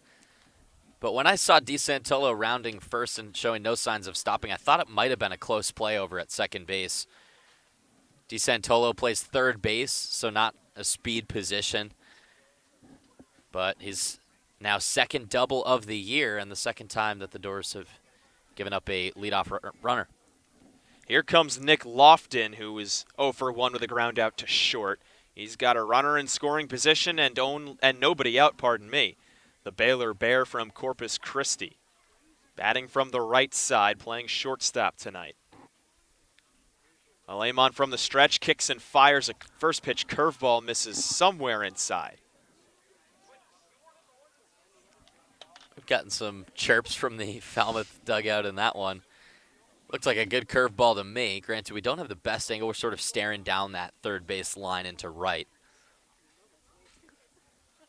But when I saw DeSantolo rounding first and showing no signs of stopping, I thought it might have been a close play over at second base. DeSantolo plays third base, so not a speed position. But he's now second double of the year and the second time that the Doors have given up a leadoff runner. Here comes Nick Lofton, who is 0 for 1 with a ground out to short. He's got a runner in scoring position and nobody out, pardon me. The Baylor Bear from Corpus Christi. Batting from the right side, playing shortstop tonight. Aleman from the stretch, kicks and fires a first pitch curveball, misses somewhere inside. We've gotten some chirps from the Falmouth dugout in that one. Looks like a good curveball to me. Granted, we don't have the best angle. We're sort of staring down that third base line into right.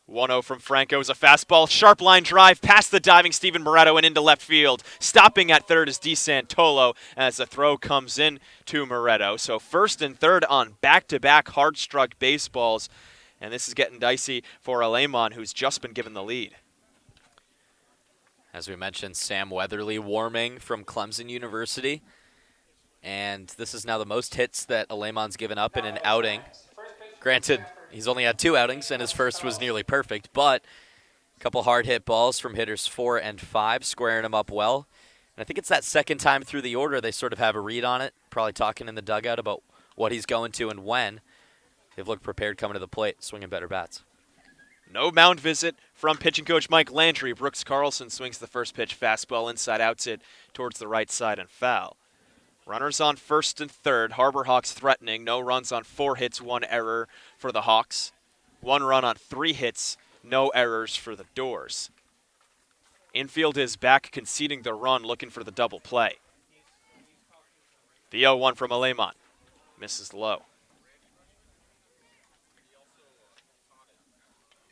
1-0 from Franco is a fastball. Sharp line drive past the diving Steven Moretto and into left field. Stopping at third is DeSantolo as the throw comes in to Moretto. So first and third on back-to-back hard-struck baseballs. And this is getting dicey for Aleman, who's just been given the lead. As we mentioned, Sam Weatherly warming from Clemson University. And this is now the most hits that Aleman's given up in an outing. Granted, he's only had 2 outings, and his first was nearly perfect, but a couple hard hit balls from hitters 4 and 5, squaring him up well. And I think it's that second time through the order they sort of have a read on it, probably talking in the dugout about what he's going to and when. They've looked prepared coming to the plate, swinging better bats. No mound visit from pitching coach Mike Landry. Brooks Carlson swings the first pitch fastball inside, outs it towards the right side and foul. Runners on first and third. Harbor Hawks threatening. No runs on 4 hits, 1 error for the Hawks. 1 run on 3 hits, no errors for the Doors. Infield is back, conceding the run, looking for the double play. The 0-1 from Aleman. Misses low.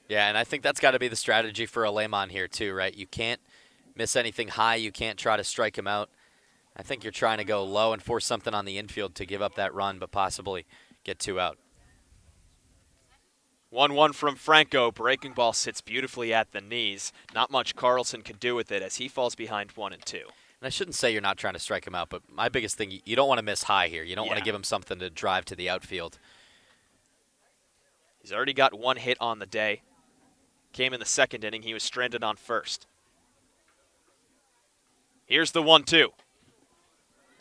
Yeah, and I think that's got to be the strategy for Aleman here too, right? You can't miss anything high. You can't try to strike him out. I think you're trying to go low and force something on the infield to give up that run, but possibly get 2 out. 1-1 from Franco. Breaking ball sits beautifully at the knees. Not much Carlson can do with it as he falls behind 1 and 2. And I shouldn't say you're not trying to strike him out, but my biggest thing, you don't want to miss high here. You don't want to give him something to drive to the outfield. He's already got 1 hit on the day. Came in the 2nd inning. He was stranded on 1st. Here's the 1-2.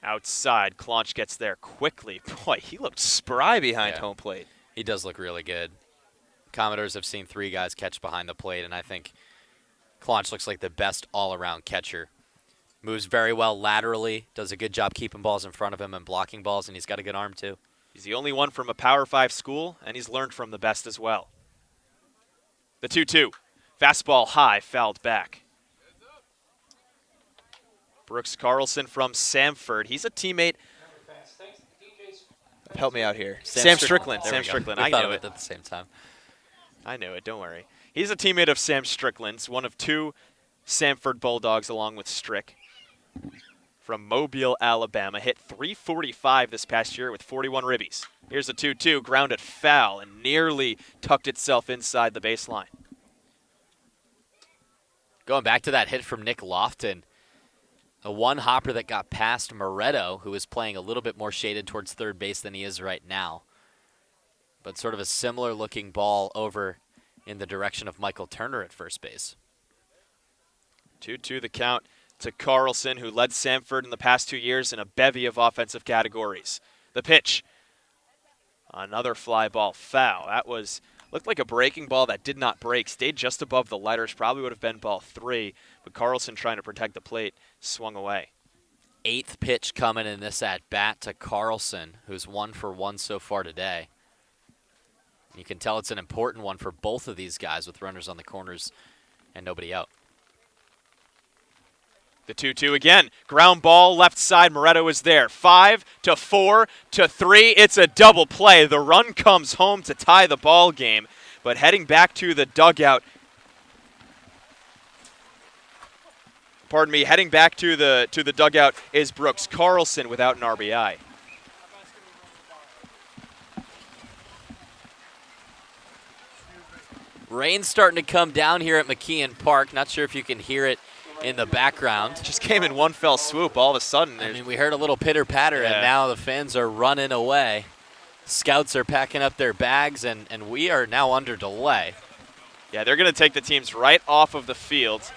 Outside, Claunch gets there quickly. Boy, he looked spry behind home plate. He does look really good. Commodores have seen 3 guys catch behind the plate, and I think Claunch looks like the best all-around catcher. Moves very well laterally, does a good job keeping balls in front of him and blocking balls, and he's got a good arm too. He's the only one from a Power 5 school, and he's learned from the best as well. The 2-2. Fastball high, fouled back. Brooks Carlson from Samford. He's a teammate. Help me out here. Sam Strickland. Sam Strickland. I knew it at the same time. I knew it. Don't worry. He's a teammate of Sam Strickland's, one of 2 Samford Bulldogs along with Strick. From Mobile, Alabama. Hit .345 this past year with 41 ribbies. Here's a 2-2. Grounded foul and nearly tucked itself inside the baseline. Going back to that hit from Nick Lofton. A 1-hopper that got past Moretto, who is playing a little bit more shaded towards third base than he is right now. But sort of a similar looking ball over in the direction of Michael Turner at first base. 2-2 the count to Carlson, who led Samford in the past 2 years in a bevy of offensive categories. The pitch. Another fly ball foul. That looked like a breaking ball that did not break. Stayed just above the letters. Probably would have been ball 3. But Carlson, trying to protect the plate, swung away. 8th pitch coming in this at-bat to Carlson, who's 1 for 1 so far today. You can tell it's an important one for both of these guys with runners on the corners and nobody out. The 2-2 again. Ground ball, left side. Moretto is there. 5 to 4 to 3. It's a double play. The run comes home to tie the ball game. But heading back to the dugout. Heading back to the dugout is Brooks Carlson without an RBI. Rain's starting to come down here at McKeon Park. Not sure if you can hear it in the background. Just came in one fell swoop all of a sudden. I mean, we heard a little pitter-patter, and now the fans are running away. Scouts are packing up their bags, and we are now under delay. Yeah, they're going to take the teams right off of the field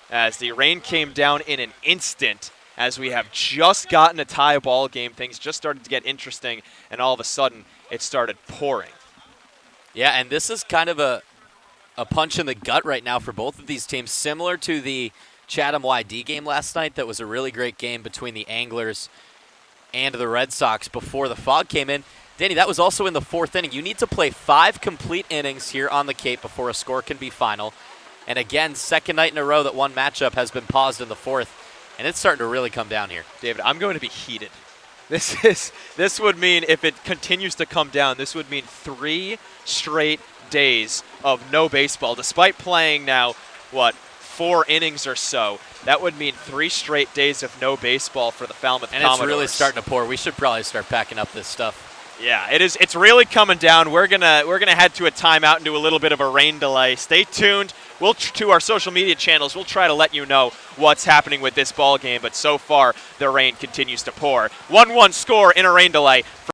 as the rain came down in an instant. As we have just gotten a tie ball game, things just started to get interesting, and all of a sudden it started pouring. Yeah, and this is kind of a punch in the gut right now for both of these teams, similar to the Chatham YD game last night. That was a really great game between the Anglers and the Red Sox before the fog came in. Danny, that was also in the 4th inning. You need to play 5 complete innings here on the Cape before a score can be final. And again, second night in a row that one matchup has been paused in the 4th, and it's starting to really come down here. David, I'm going to be heated. This would mean, if it continues to come down, this would mean 3 straight days of no baseball. Despite playing now, 4 innings or so, that would mean 3 straight days of no baseball for the Falmouth Commodores. And it's really starting to pour. We should probably start packing up this stuff. Yeah, it is. It's really coming down. We're gonna head to a timeout and do a little bit of a rain delay. Stay tuned. We'll to our social media channels. We'll try to let you know what's happening with this ball game. But so far, the rain continues to pour. 1-1 score in a rain delay.